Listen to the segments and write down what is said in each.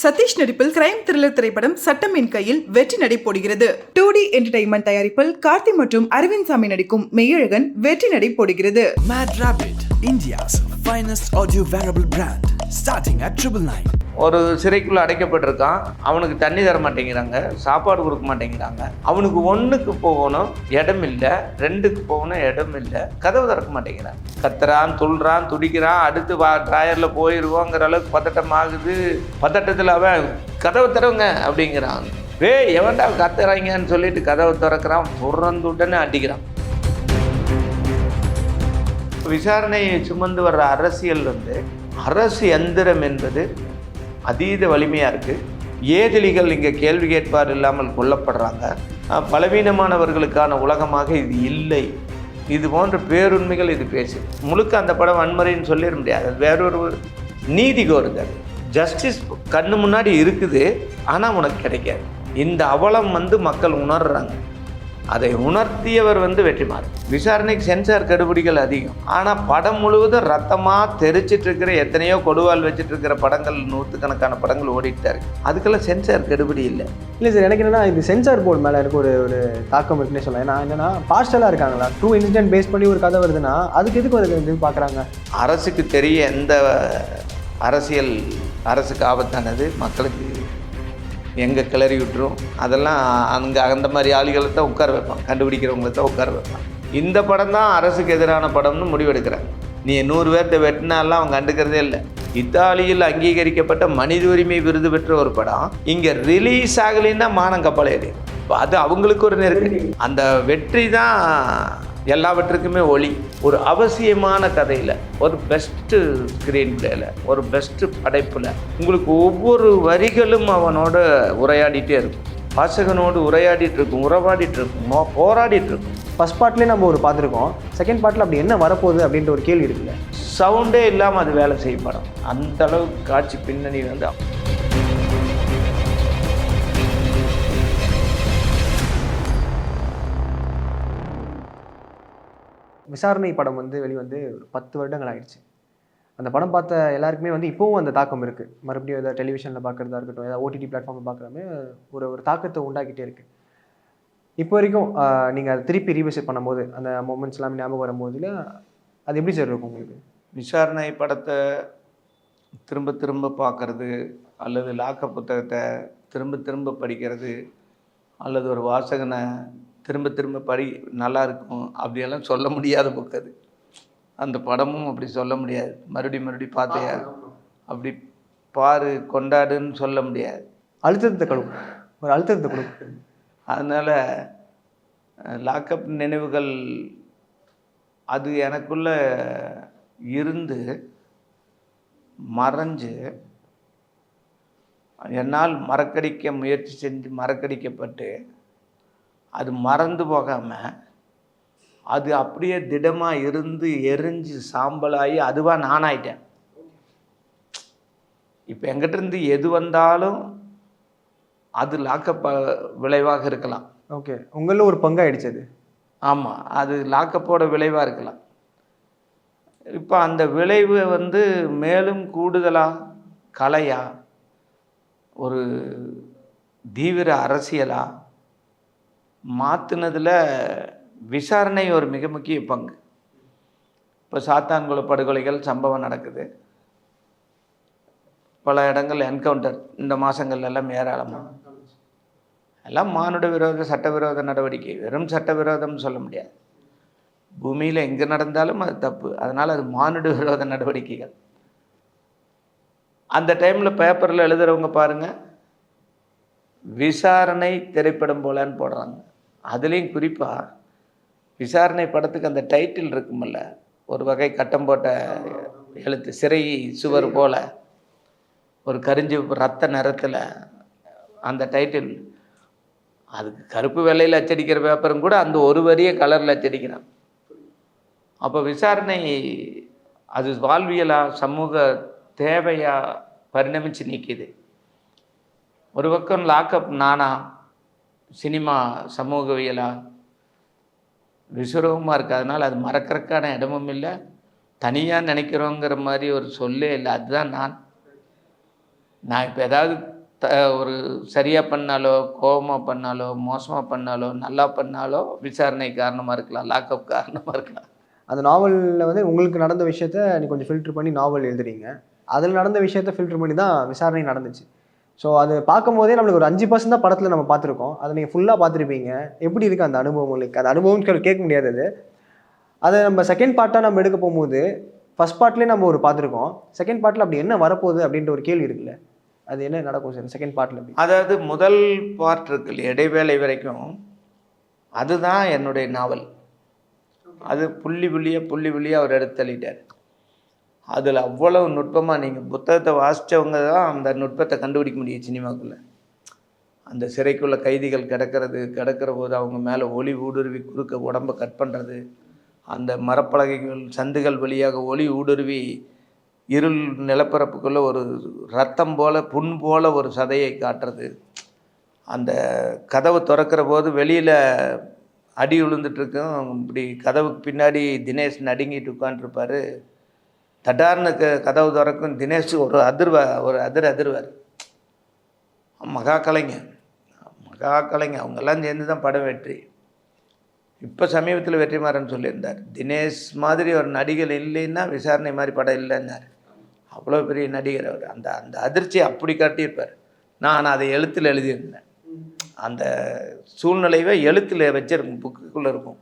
சதீஷ் நடிப்பில் crime thriller திரைப்படம் சட்டம் என் கையில் வெற்றி நடை போடுகிறது. 2D என்டர்டைன்மெண்ட் தயாரிப்பில் கார்த்தி மற்றும் அரவிந்த் சாமி நடிக்கும் மெய்யழகன் வெற்றி நடை போடுகிறது. Mad Rabbit, India's finest audio wearable brand, starting at 999. ஒரு சிறைக்குள்ளே அடைக்கப்பட்டிருக்கான். அவனுக்கு தண்ணி தர மாட்டேங்கிறாங்க, சாப்பாடு கொடுக்க மாட்டேங்கிறாங்க. அவனுக்கு 1க்கு போகணும் இடம் இல்லை, 2க்கு போகணும் இடம் இல்லை, கதவு திறக்க மாட்டேங்கிறான். கத்துறான், துள்ளுறான், துடிக்கிறான். அடுத்து ட்ராயரில் போயிடுவோங்கிற அளவுக்கு பதட்டம் ஆகுது. பதட்டத்தில் அவன் கதவு திறவுங்க அப்படிங்கிறான். எவன்டா கத்துறாங்கன்னு சொல்லிட்டு கதவை திறக்கிறான். புறந்துட்டன்னு அடிக்கிறான். விசாரணையை சுமந்து வர்ற அரசியல் அரசு எந்திரம் என்பது அதீத வலிமையாக இருக்குது. ஏதிலிகள் இங்கே கேள்வி கேட்பார் இல்லாமல் கொல்லப்படுறாங்க. பலவீனமானவர்களுக்கான உலகமாக இது இல்லை. இது போன்ற பேருண்மைகள் இது பேசு. முழுக்க அந்த படம் வன்முறைன்னு சொல்லிட முடியாது. அது வேறொரு நீதி கோருதல். ஜஸ்டிஸ் கண்ணு முன்னாடி இருக்குது, ஆனால் உனக்கு கிடைக்காது. இந்த அவலம் மக்கள் உணர்றாங்க. அதை உணர்த்தியவர் வெற்றிமாறன். விசாரணைக்கு சென்சார் கெடுபிடிகள் அதிகம். ஆனால் படம் முழுவதும் ரத்தமாக தெரிச்சிட்டு இருக்கிற எத்தனையோ கொடுவால் வச்சுட்டு இருக்கிற படங்கள், 100கணக்கான படங்கள் ஓடிட்டு இருக்கு. அதுக்கெல்லாம் சென்சார் கெடுபிடி இல்லை. இல்லை சார், எனக்கு என்னென்னா இது சென்சார் போர்டு மேலே எனக்கு ஒரு தாக்கம் இருக்குன்னே சொல்லலாம். ஏன்னா என்னென்னா பார்ஷலாக இருக்காங்களா, ட்ரூ இன்சிடென்ட் பேஸ் பண்ணி ஒரு கதை வருதுன்னா அதுக்கு எதுக்கு வந்து பார்க்குறாங்க? அரசுக்கு தெரிய எந்த அரசியல் அரசுக்கு ஆபத்தானது, மக்களுக்கு எங்கே கிளறி விட்டுரும், அதெல்லாம் அந்த மாதிரி ஆளுகளை தான் உட்கார வைப்பான், கண்டுபிடிக்கிறவங்களை தான் உட்கார வைப்பான். இந்த படம் தான் அரசுக்கு எதிரான படம்னு முடிவெடுக்கிறாங்க. நீ 100 பேர்த்த வெட்டினாலாம் அவங்க கண்டுக்கிறதே இல்லை. இத்தாலியில் அங்கீகரிக்கப்பட்ட மனித உரிமை விருது பெற்ற ஒரு படம் இங்கே ரிலீஸ் ஆகலைன்னா மானம் கப்பலேது. அது அவங்களுக்கு ஒரு நெருக்கடி. அந்த வெற்றி தான் எல்லாவற்றுக்குமே ஒளி. ஒரு அவசியமான கதையில், ஒரு பெஸ்ட்டு ஸ்க்ரீன் பிளேயில், ஒரு பெஸ்ட்டு படைப்பில் உங்களுக்கு ஒவ்வொரு வரிகளும் அவனோட உரையாடிட்டே இருக்கும். வாசகனோடு உரையாடிட்டு இருக்கும், உறவாடிட்டு இருக்கும், போராடிட்டு இருக்கும். ஃபஸ்ட் பார்ட்லேயே நம்ம ஒரு பார்த்துருக்கோம். செகண்ட் பார்ட்டில் அப்படி என்ன வரப்போகுது அப்படின்ற ஒரு கேள்வி இருக்குல்ல. சவுண்டே இல்லாமல் அது வேலை செய்யும் படம். அந்தளவுக்கு காட்சி பின்னணி விசாரணை படம் வெளிவந்து ஒரு 10 வருடங்கள் ஆயிடுச்சு. அந்த படம் பார்த்த எல்லாருக்குமே இப்போவும் அந்த தாக்கம் இருக்குது. மறுபடியும் ஏதாவது டெலிவிஷனில் பார்க்குறதா இருக்கட்டும், ஏதாவது ஓடிடி பிளாட்ஃபார்மில் பார்க்குறமே ஒரு தாக்கத்தை உண்டாக்கிட்டே இருக்குது. இப்போ வரைக்கும் நீங்கள் அதை திருப்பி ரீவிசிட் பண்ணும்போது அந்த மூமெண்ட்ஸ் எல்லாம் ஞாபகம் வரும்போதில் அது எப்படி சார் இருக்கும் உங்களுக்கு? விசாரணை படத்தை திரும்ப திரும்ப பார்க்குறது, அல்லது லாக்கப் புத்தகத்தை திரும்ப திரும்ப படிக்கிறது, அல்லது ஒரு வாசகனை திரும்ப திரும்ப நல்லா இருக்கும் அப்படியெல்லாம் சொல்ல முடியாத புக் அது. அந்த படமும் அப்படி சொல்ல முடியாது. மறுபடியும் பார்த்தையா அப்படி பாரு, கொண்டாடுன்னு சொல்ல முடியாது. அழுத்தத்தை கொடுக்கும். அதனால் லாக்கப் நினைவுகள் அது எனக்குள்ள இருந்து மறைஞ்சு என்னால் மறக்கடிக்க முயற்சி செஞ்சு மறக்கடிக்கப்பட்டு அது மறந்து போகாமல் அது அப்படியே திடமாக இருந்து எரிஞ்சு சாம்பலாகி அதுவாக நானாயிட்டேன். இப்போ எங்கிட்டேருந்து எது வந்தாலும் அது லாக்கப் விளைவாக இருக்கலாம். ஓகே, உங்களில் ஒரு பங்காயிடுச்சு அது. ஆமாம், அது லாக்கப்போட விளைவாக இருக்கலாம். இப்போ அந்த விளைவு மேலும் கூடுதலாக கலையா, ஒரு தீவிர அரசியலா மாற்றினதில் விசாரணை ஒரு மிக முக்கிய பங்கு. இப்போ சாத்தான்குள படுகொலைகள் சம்பவம் நடக்குது. பல இடங்கள் என்கவுண்டர் இந்த மாதங்கள் எல்லாம் ஏராளமாக. எல்லாம் மானுட விரோத சட்டவிரோத நடவடிக்கை. வெறும் சட்டவிரோதம்னு சொல்ல முடியாது. பூமியில் எங்கே நடந்தாலும் அது தப்பு. அதனால் அது மானுட விரோத நடவடிக்கைகள். அந்த டைமில் பேப்பரில் எழுதுகிறவங்க பாருங்கள், விசாரணை திரைப்படம் போலன்னு போடுறாங்க. அதுலேயும் குறிப்பாக விசாரணை படத்துக்கு அந்த டைட்டில் இருக்குமில்ல, ஒரு வகை கட்டம் போட்ட எழுத்து, சிறை சுவர் போல் ஒரு கரிஞ்சு ரத்த நிறத்தில் அந்த டைட்டில். அதுக்கு கருப்பு வெள்ளையில் அச்சடிக்கிற பேப்பரும் கூட அந்த ஒரு வரியை கலரில் அச்சடிக்கிறான். அப்போ விசாரணை அது வாழ்வியலா, சமூக தேவையா பரிணமித்து நிற்கிது. ஒரு பக்கம் லாக்கப் நானா, சினிமா சமூகவியலா, விசுரவமாக இருக்குது. அதனால் அது மறக்கிறதுக்கான இடமும் இல்லை, தனியாக நினைக்கிறோங்கிற மாதிரி ஒரு சொல்லே இல்லை. அதுதான் நான் இப்போ ஏதாவது ஒரு சரியாக பண்ணாலோ கோபமாக பண்ணாலோ மோசமாக பண்ணாலோ நல்லா பண்ணாலோ விசாரணை காரணமாக இருக்கலாம், லாக்அப் காரணமாக இருக்கலாம். அந்த நாவலில் வந்து உங்களுக்கு நடந்த விஷயத்த நீ கொஞ்சம் ஃபில்டர் பண்ணி நாவல் எழுதுறீங்க, அதில் நடந்த விஷயத்த ஃபில்டர் பண்ணி தான் விசாரணை நடந்துச்சு. ஸோ அது பார்க்கும்போதே நம்மளுக்கு ஒரு 5% தான் படத்தில் நம்ம பார்த்துருக்கோம். அதை நீங்கள் ஃபுல்லாக பார்த்துருப்பீங்க. எப்படி இருக்குது அந்த அனுபவம் உங்களுக்கு? அந்த அனுபவம் கேட்க முடியாது. அதை நம்ம செகண்ட் பார்ட்டாக நம்ம எடுக்க போகும்போது ஃபர்ஸ்ட் பார்ட்லேயே நம்ம ஒரு பார்த்துருக்கோம். செகண்ட் பார்ட்டில் அப்படி என்ன வரப்போகுது அப்படின்ற ஒரு கேள்வி இருக்குல்ல, அது என்ன நடக்கும் சார் செகண்ட் பார்ட்டில்? அப்படி அதாவது முதல் பார்ட் இருக்குல்ல, இடைவேளை வரைக்கும் அதுதான் என்னுடைய நாவல். அது புள்ளி புள்ளியாக அவர் எடுத்து தள்ளிட்டார். அதில் அவ்வளவு நுட்பமாக நீங்கள் புத்தகத்தை வாசித்தவங்க தான் அந்த நுட்பத்தை கண்டுபிடிக்க முடியும் சினிமாக்குள்ளே. அந்த சிறைக்குள்ளே கைதிகள் கிடக்கிற போது அவங்க மேலே ஒளி ஊடுருவி குறுக்க உடம்பை கட் பண்ணுறது, அந்த மரப்பலகைகள் சந்துகள் வழியாக ஒளி ஊடுருவி இருள் நிலப்பரப்புக்குள்ளே ஒரு ரத்தம் போல் புண் போல் ஒரு சதையை காட்டுறது, அந்த கதவு திறக்கிற போது வெளியில் அடி விழுந்துட்டுருக்கும், இப்படி கதவுக்கு பின்னாடி தினேஷ் நடுங்கிட்டு உட்காந்துருப்பார். தட்டார்னு கதவு திறக்கும், தினேஷ் ஒரு அதிர்வார். மகா கலைஞர் அவங்கெல்லாம் சேர்ந்து தான் படம் வெற்றி. இப்போ சமீபத்தில் வெற்றிமாறன் சொல்லியிருந்தார், தினேஷ் மாதிரி ஒரு நடிகர் இல்லைன்னா விசாரணை மாதிரி படம் இல்லைன்னார். அவ்வளோ பெரிய நடிகர் அவர். அந்த அந்த அதிர்ச்சியை அப்படி காட்டியிருப்பார். நான் அதை எழுத்தில் எழுதியிருந்தேன். அந்த சூழ்நிலையை எழுத்தில் வச்சிருக்கும், புக்குக்குள்ளே இருக்கும்.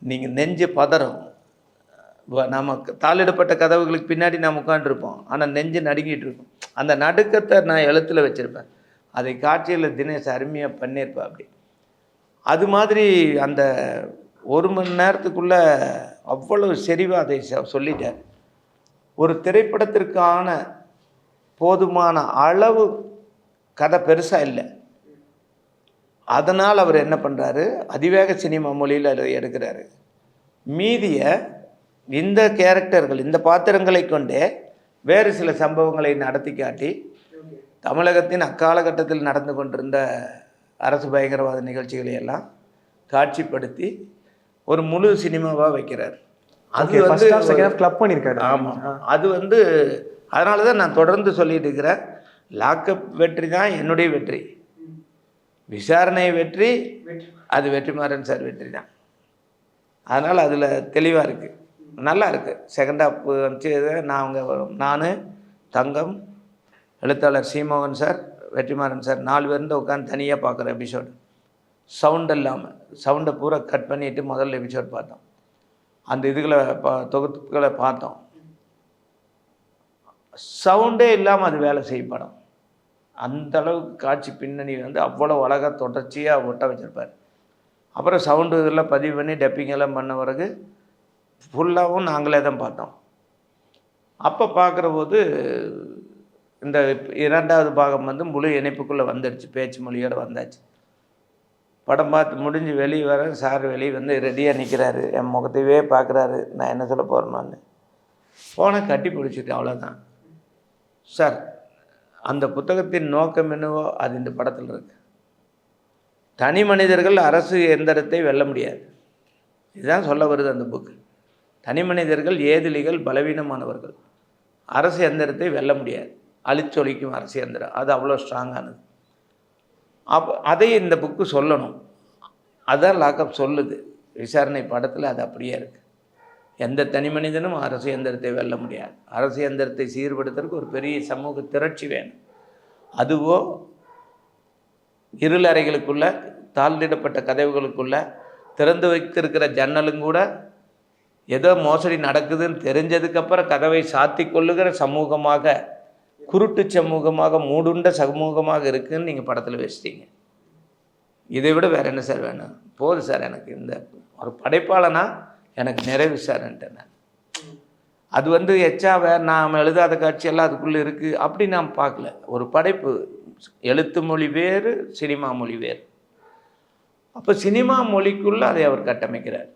நீங்கள் நெஞ்சு பதறும். நமக்கு தாளிடப்பட்ட கதவுகளுக்கு பின்னாடி நாம் உட்காந்துருப்போம், ஆனால் நெஞ்சு நடுங்கிட்டு இருக்கும். அந்த நடுக்கத்தை நான் எழுத்தில் வச்சுருப்பேன். அதை காட்சியில் தினேஷ் அருமையாக பண்ணியிருப்பேன். அப்படி அது மாதிரி அந்த 1 மணி நேரத்துக்குள்ளே அவ்வளவு செறிவாக அதை சொல்லிட்டார். ஒரு திரைப்படத்திற்கான போதுமான அளவு கதை பெருசாக இல்லை. அதனால் அவர் என்ன பண்ணுறாரு, அதிவேக சினிமா மொழியில் அதை எடுக்கிறாரு. மீதியை இந்த கேரக்டர்கள், இந்த பாத்திரங்களை கொண்டே வேறு சில சம்பவங்களை நடத்தி காட்டி தமிழகத்தின் அக்காலகட்டத்தில் நடந்து கொண்டிருந்த அரசு பயங்கரவாத நிகழ்ச்சிகளை எல்லாம் காட்சிப்படுத்தி ஒரு முழு சினிமாவாக வைக்கிறார். அது வந்து கிளப் பண்ணியிருக்காரு. ஆமாம், அது வந்து அதனால தான் நான் தொடர்ந்து சொல்லிட்டு இருக்கிறேன், லாக்அப் வெற்றி தான் என்னுடைய வெற்றி, விசாரணை வெற்றி அது வெற்றிமாறன் சார் வெற்றி தான். அதனால் அதில் தெளிவாக இருக்குது, நல்லா இருக்குது. செகண்ட் ஹாப் வந்துச்சு. நான் தங்கம், எழுத்தாளர் சீமோகன் சார், வெற்றிமாறன் சார் 4 பேருந்து உட்காந்து தனியாக பார்க்குற எபிசோடு, சவுண்ட் இல்லாமல். சவுண்டை பூரா கட் பண்ணிவிட்டு முதல்ல எபிசோட் பார்த்தோம். அந்த இதுகளை தொகுப்புகளை பார்த்தோம். சவுண்டே இல்லாமல் அது வேலை செய்யும் படம். அந்தளவுக்கு காட்சி பின்னணி வந்து அவ்வளோ அழகாக தொடர்ச்சியாக ஒட்ட வச்சுருப்பார். அப்புறம் சவுண்டு இதெல்லாம் பதிவு பண்ணி டப்பிங்கெல்லாம் பண்ண பிறகு ஃபுல்லாகவும் நாங்களே தான் பார்த்தோம். அப்போ பார்க்குற போது இந்த 2வது பாகம் வந்து முழு இணைப்புக்குள்ளே வந்துடுச்சு, பேச்சு மொழியோடு வந்தாச்சு. படம் பார்த்து முடிஞ்சு வெளியே வர சார் வெளியே வந்து ரெடியாக நிற்கிறாரு, என் முகத்தையே பார்க்குறாரு, நான் என்ன சொல்ல போகிறேன்னு. ஃபோனை கட்டி பிடிச்சிட்டு அவ்வளோதான். சார், அந்த புத்தகத்தின் நோக்கம் என்னவோ அது இந்த படத்தில் இருக்கு. தனி மனிதர்கள் அரசு எந்திரத்தை வெல்ல முடியாது, இதுதான் சொல்ல வருது அந்த புக்கு. தனி மனிதர்கள் ஏதிலிகள், பலவீனமானவர்கள், அரசு எந்திரத்தை வெல்ல முடியாது, அழிச்சொலிக்கும் அரசு எந்திரம், அது அவ்வளோ ஸ்ட்ராங்கானது. அதை இந்த புக்கு சொல்லணும். அதான் லாக்அப் சொல்லுது. விசாரணை படத்தில் அது அப்படியே இருக்குது. எந்த தனி மனிதனும் அரசு எந்திரத்தை வெல்ல முடியாது. அரசு எந்திரத்தை சீர்படுத்துறதுக்கு ஒரு பெரிய சமூக திரட்சி வேணும். அதுவோ இருள் அறைகளுக்குள்ள, தாழ்ந்திடப்பட்ட கதவுகளுக்குள்ள திறந்து வைத்திருக்கிற ஜன்னலும் கூட ஏதோ மோசடி நடக்குதுன்னு தெரிஞ்சதுக்கப்புறம் கதவை சாத்தி கொள்ளுகிற சமூகமாக, குருட்டு சமூகமாக, மூடுண்ட சமூகமாக இருக்குதுன்னு நீங்கள் படத்தில் வச்சிட்டீங்க. இதை விட வேறு என்ன சார் வேணும்? போதும் சார், எனக்கு இந்த ஒரு படைப்பாளனா எனக்கு நிறைவு சார்ன்ட்டேன் நான். அது வந்து நாம் எழுதாத காட்சியெல்லாம் அதுக்குள்ளே இருக்குது அப்படி நாம் பார்க்கல. ஒரு படைப்பு, எழுத்து மொழி வேறு, சினிமா மொழி வேறு. அப்போ சினிமா மொழிக்குள்ளே அதை அவர் கட்டமைக்கிறார்.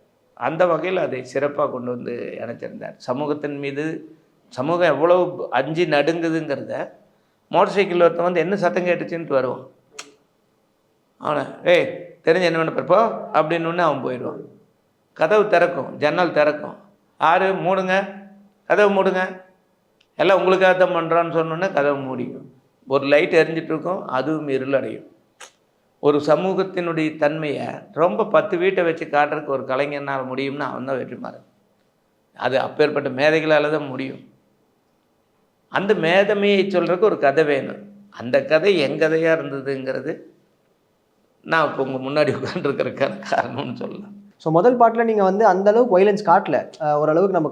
அந்த வகையில் அதை சிறப்பாக கொண்டு வந்து இணைச்சிருந்தார். சமூகத்தின் மீது சமூகம் எவ்வளோ அஞ்சு நடுங்குதுங்கிறத மோட்டர் சைக்கிள் ஒருத்தன் வந்து என்ன சத்தம் கேட்டுச்சுன்ட்டு வருவான். அவனை தெரிஞ்ச என்ன பண்ணப்போ அப்படின்னு அவன் போயிடுவான். கதவு திறக்கும், ஜன்னல் திறக்கும், மூடுங்க, கதவு மூடுங்க, எல்லாம் உங்களுக்காக தான் பண்ணுறான்னு சொன்னோன்னே கதவு மூடிக்கும். ஒரு லைட் எரிஞ்சிட்ருக்கோம், அதுவும் இருளடையும். ஒரு சமூகத்தினுடைய தன்மையை ரொம்ப 10 வீட்டை வச்சு காட்டுறதுக்கு ஒரு கலைஞனால் முடியும்னா அவன் தான் வெற்றிமாறன். அது அப்பேற்பட்ட மேதைகளால் தான் முடியும். அந்த மேதமையை சொல்கிறதுக்கு ஒரு கதை வேணும். அந்த கதை என் கதையாக இருந்ததுங்கிறது நான் இப்போ உங்கள் முன்னாடி உட்காந்துருக்கிறதுக்கான காரணம்னு சொல்லலாம். ஸோ முதல் பாட்டில் நீங்கள் வந்து அந்த அளவுக்கு வைலன்ஸ் காட்டல. ஓரளவுக்கு நம்ம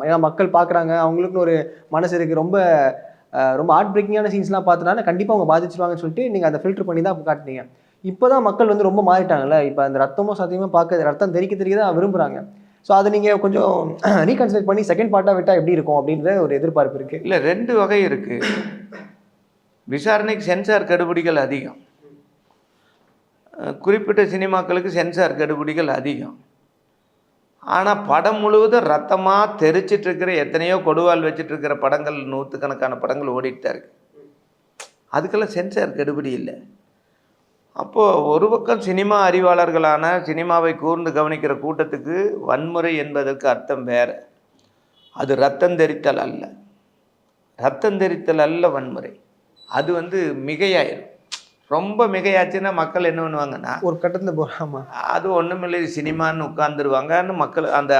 ஏன்னா மக்கள் பார்க்குறாங்க, அவங்களுக்குன்னு ஒரு மனசு இருக்குது. ரொம்ப ரொம்ப ஹார்ட் பிரேக்கிங்கான சீன்ஸ்லாம் பார்த்தனால கண்டிப்பாக அவங்க பாதிச்சிருவாங்கன்னு சொல்லிட்டு நீங்கள் அந்த ஃபில்டர் பண்ணி தான் காட்டினீங்க. இப்போ தான் மக்கள் வந்து ரொம்ப மாறிட்டாங்கல்ல. இப்போ அந்த ரத்தமும் சத்தியமாக பார்க்க ரத்தம் தெறிக்க தான் விரும்புகிறாங்க. ஸோ அதை நீங்கள் கொஞ்சம் ரீகன்சிடர் பண்ணி செகண்ட் பார்ட்டாக விட்டால் எப்படி இருக்கும் அப்படின்ற ஒரு எதிர்பார்ப்பு இருக்குது. இல்லை, 2 வகை இருக்குது. விசாரணைக்கு சென்சார் கெடுபிடிகள் அதிகம். குறிப்பிட்ட சினிமாக்களுக்கு சென்சார் கெடுபிடிகள் அதிகம். ஆனால் படம் முழுவதும் ரத்தமாக தெரிச்சிட்ருக்கிற எத்தனையோ கொடுவால் வச்சிட்ருக்கிற படங்கள், 100கணக்கான படங்கள் ஓடிட்டு தான் இருக்குது. அதுக்கெல்லாம் சென்சார் கெடுபிடி இல்லை. அப்போது ஒரு பக்கம் சினிமா அறிவாளர்களான சினிமாவை கூர்ந்து கவனிக்கிற கூட்டத்துக்கு வன்முறை என்பதற்கு அர்த்தம் வேறு. அது ரத்தம் தெரித்தல் அல்ல. ரத்தம் தெரித்தல் அல்ல வன்முறை. அது வந்து மிகையாயிரும். ரொம்ப மிகையாச்சுன்னா மக்கள் என்ன பண்ணுவாங்கன்னா ஒரு கட்டத்தில் போகாமல் அது ஒன்றுமில்லை சினிமான்னு உட்காந்துருவாங்கன்னு மக்கள் அந்த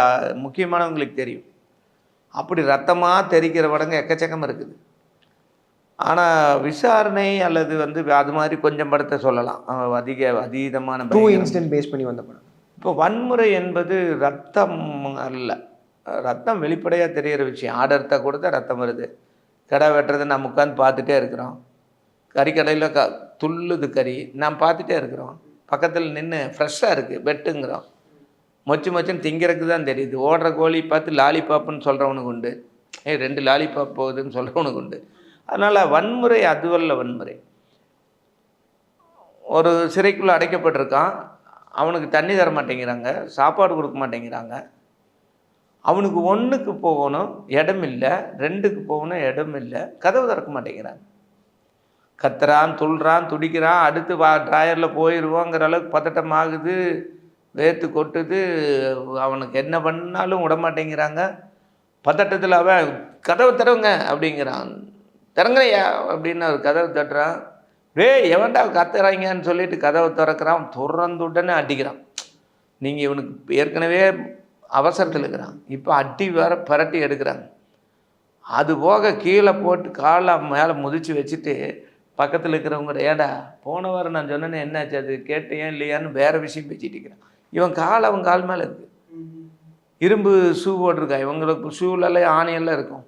முக்கியமானவங்களுக்கு தெரியும். அப்படி ரத்தமாக தெரிக்கிற படங்க எக்கச்சக்கம் இருக்குது. ஆனால் விசாரணை அல்லது வந்து அது மாதிரி கொஞ்சம் படத்தை சொல்லலாம். அதீதமான ட்ரூ இன்சிடென்ட் பேஸ் பண்ணி வந்த படம். இப்போ வன்முறை என்பது ரத்தம் அல்ல. ரத்தம் வெளிப்படையாக தெரிகிற விஷயம். ஆடர்த்தா கூட தான் ரத்தம் வருது. கடை வெட்டுறதை நம்ம உட்காந்து பார்த்துட்டே இருக்கிறோம். கறிக்கடையில் துள்ளுது கறி, நாம் பார்த்துட்டே இருக்கிறோம். பக்கத்தில் நின்று ஃப்ரெஷ்ஷாக இருக்குது வெட்டுங்கிறோம். மொச்சுன்னு திங்கிறதுக்கு தான் தெரியுது. ஓடுற கோழி பார்த்து லாலிபாப்புன்னு சொல்கிறவனுக்கு உண்டு, 2 லாலிபாப் போகுதுன்னு சொல்கிறவனுக்கு உண்டு. அதனால் வன்முறை அதுவல்ல வன்முறை. ஒரு சிறைக்குள்ளே அடைக்கப்பட்டிருக்கான், அவனுக்கு தண்ணி தர மாட்டேங்கிறாங்க, சாப்பாடு கொடுக்க மாட்டேங்கிறாங்க. அவனுக்கு 1க்கு போகணும் இடம் இல்லை, 2க்கு போகணும் இடம் இல்லை, கதவு திறக்க மாட்டேங்கிறாங்க. கத்துறான், துள்ளுறான், துடிக்கிறான். அடுத்து ட்ராயரில் போயிடுவோங்கிற அளவுக்கு பதட்டம் ஆகுது, வேர்த்து கொட்டுது. அவனுக்கு என்ன பண்ணாலும் விட மாட்டேங்கிறாங்க. பதட்டத்தில் அவன் கதவை திறவுங்க அப்படிங்கிறான். திறங்கய்யா அப்படின்னு அவர் கதவை தட்டுறான். எவன்டா கத்துறாங்கன்னு சொல்லிட்டு கதவை திறக்கிறான். திறந்துடனே அடிக்கிறான். நீங்கள் இவனுக்கு ஏற்கனவே அவசரத்தில் இருக்கிறான், இப்போ அடி வேற பரட்டி எடுக்கிறாங்க. அது போக கீழே போட்டு காலை மேலே முதிச்சு வச்சுட்டு பக்கத்தில் இருக்கிறவங்க, ஏடா போன வாரம் நான் சொன்னேன்னு என்னாச்சு, அது கேட்டேன் இல்லையான்னு வேறு விஷயம் பேசிட்டு இருக்கிறான். இவன் அவன் கால் மேலே இருக்குது. இரும்பு ஷூ போட்டிருக்கான். இவங்களுக்கு ஷூலெல்லாம் ஆணையெல்லாம் இருக்கும்.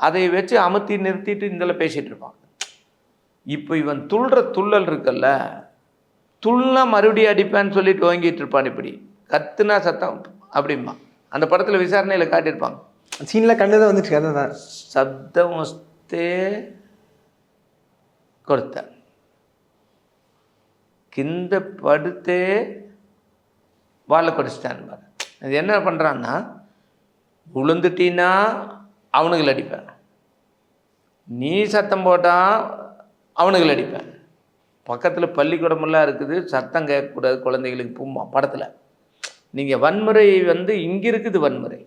அதை வச்சு அமுத்தி நிறுத்திட்டு இதில் பேசிகிட்டு இருப்பான். இப்போ இவன் துள்ளல் இருக்குல்ல, துள்ளா மறுபடியும் அடிப்பான்னு சொல்லிட்டு வாங்கிட்டு இருப்பான். இப்படி கத்துனா சத்தம் அப்படிம்பா. அந்த படத்தில் விசாரணையில் காட்டியிருப்பாங்க. சீனில் கண்டு தான் வந்துட்டு கதை தான். சப்தம் வஸ்தே கொடுத்த கிந்த படுத்தே வாழை கொடிச்சிட்டான் பாரு. அது என்ன பண்ணுறான்னா, உளுந்துட்டீன்னா அவனுங்களை அடிப்பேன், நீ சத்தம் போட்டால் அவனுங்களை அடிப்பேன். பக்கத்தில் பள்ளிக்கூடமெல்லாம் இருக்குது, சத்தம் கேட்கக்கூடாது குழந்தைகளுக்கு பூமா படத்தில். நீங்கள் வன்முறை வந்து இங்கே இருக்குது, வன்முறை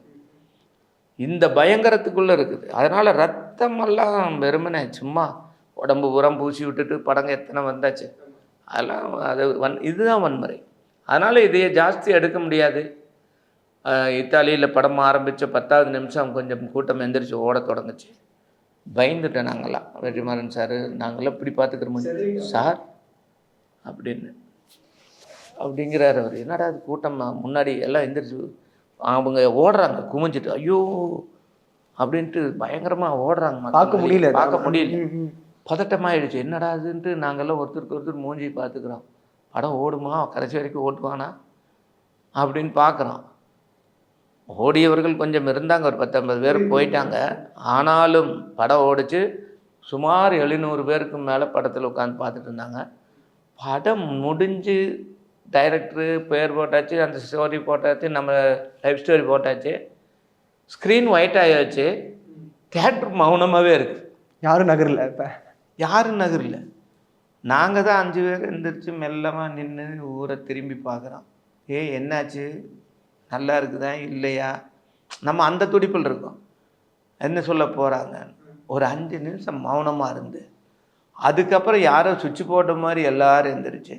இந்த பயங்கரத்துக்குள்ளே இருக்குது. அதனால் ரத்தமெல்லாம் வெறுமனே சும்மா உடம்பு உரம் பூசி விட்டுட்டு படங்க எத்தனை வந்தாச்சு, அதெல்லாம் அது இதுதான் வன்முறை. அதனால் இதையே ஜாஸ்தி எடுக்க முடியாது. இத்தாலியில் படம் ஆரம்பித்த 10வது நிமிஷம் கொஞ்சம் கூட்டம் எந்திரிச்சு ஓட தொடங்குச்சு. பயந்துட்டேன் நாங்கள்லாம். வெற்றிமாறன் சார் நாங்களாம் இப்படி பார்த்துக்கிறோம் சார் அப்படிங்கிறார் அவர். என்னடா அது கூட்டம் முன்னாடி எல்லாம் எந்திரிச்சு அவங்க ஓடுறாங்க குமிஞ்சிட்டு, ஐயோ அப்படின்ட்டு பயங்கரமாக ஓடுறாங்க. பார்க்க முடியல, பதட்டமாகிடுச்சு. என்னடா அதுன்ட்டு நாங்கள்லாம் ஒருத்தருக்கு ஒருத்தர் மூஞ்சி பார்த்துக்கிறோம். படம் ஓடுமா, கடைசி வரைக்கும் ஓட்டுவானா அப்படின்னு பார்க்குறோம். ஓடியவர்கள் கொஞ்சம் இருந்தாங்க, ஒரு 10-50 பேர் போயிட்டாங்க. ஆனாலும் படம் ஓடிச்சு. சுமார் 700 பேருக்கு மேலே படத்தில் உட்காந்து பார்த்துட்டு இருந்தாங்க. படம் முடிஞ்சு டைரக்டரு பேர் போட்டாச்சு, அந்த ஸ்டோரி போட்டாச்சு, நம்ம லைஃப் ஸ்டோரி போட்டாச்சு, ஸ்க்ரீன் ஒயிட் ஆகியாச்சு, தியேட்டர் மௌனமாகவே இருக்குது. யாரும் நகரில். இப்போ யாரும் நகரில். நாங்கள் தான் 5 பேர் எந்திரிச்சு மெல்லமாக நின்று ஊரை திரும்பி பார்க்குறோம். என்னாச்சு, நல்லா இருக்குதா இல்லையா, நம்ம அந்த துடிப்பில் இருக்கோம். என்ன சொல்ல போகிறாங்க. ஒரு 5 நிமிஷம் மௌனமாக இருந்து அதுக்கப்புறம் யாரோ சுவிட்ச் போட்ட மாதிரி எல்லாரும் எழுந்திரிச்சு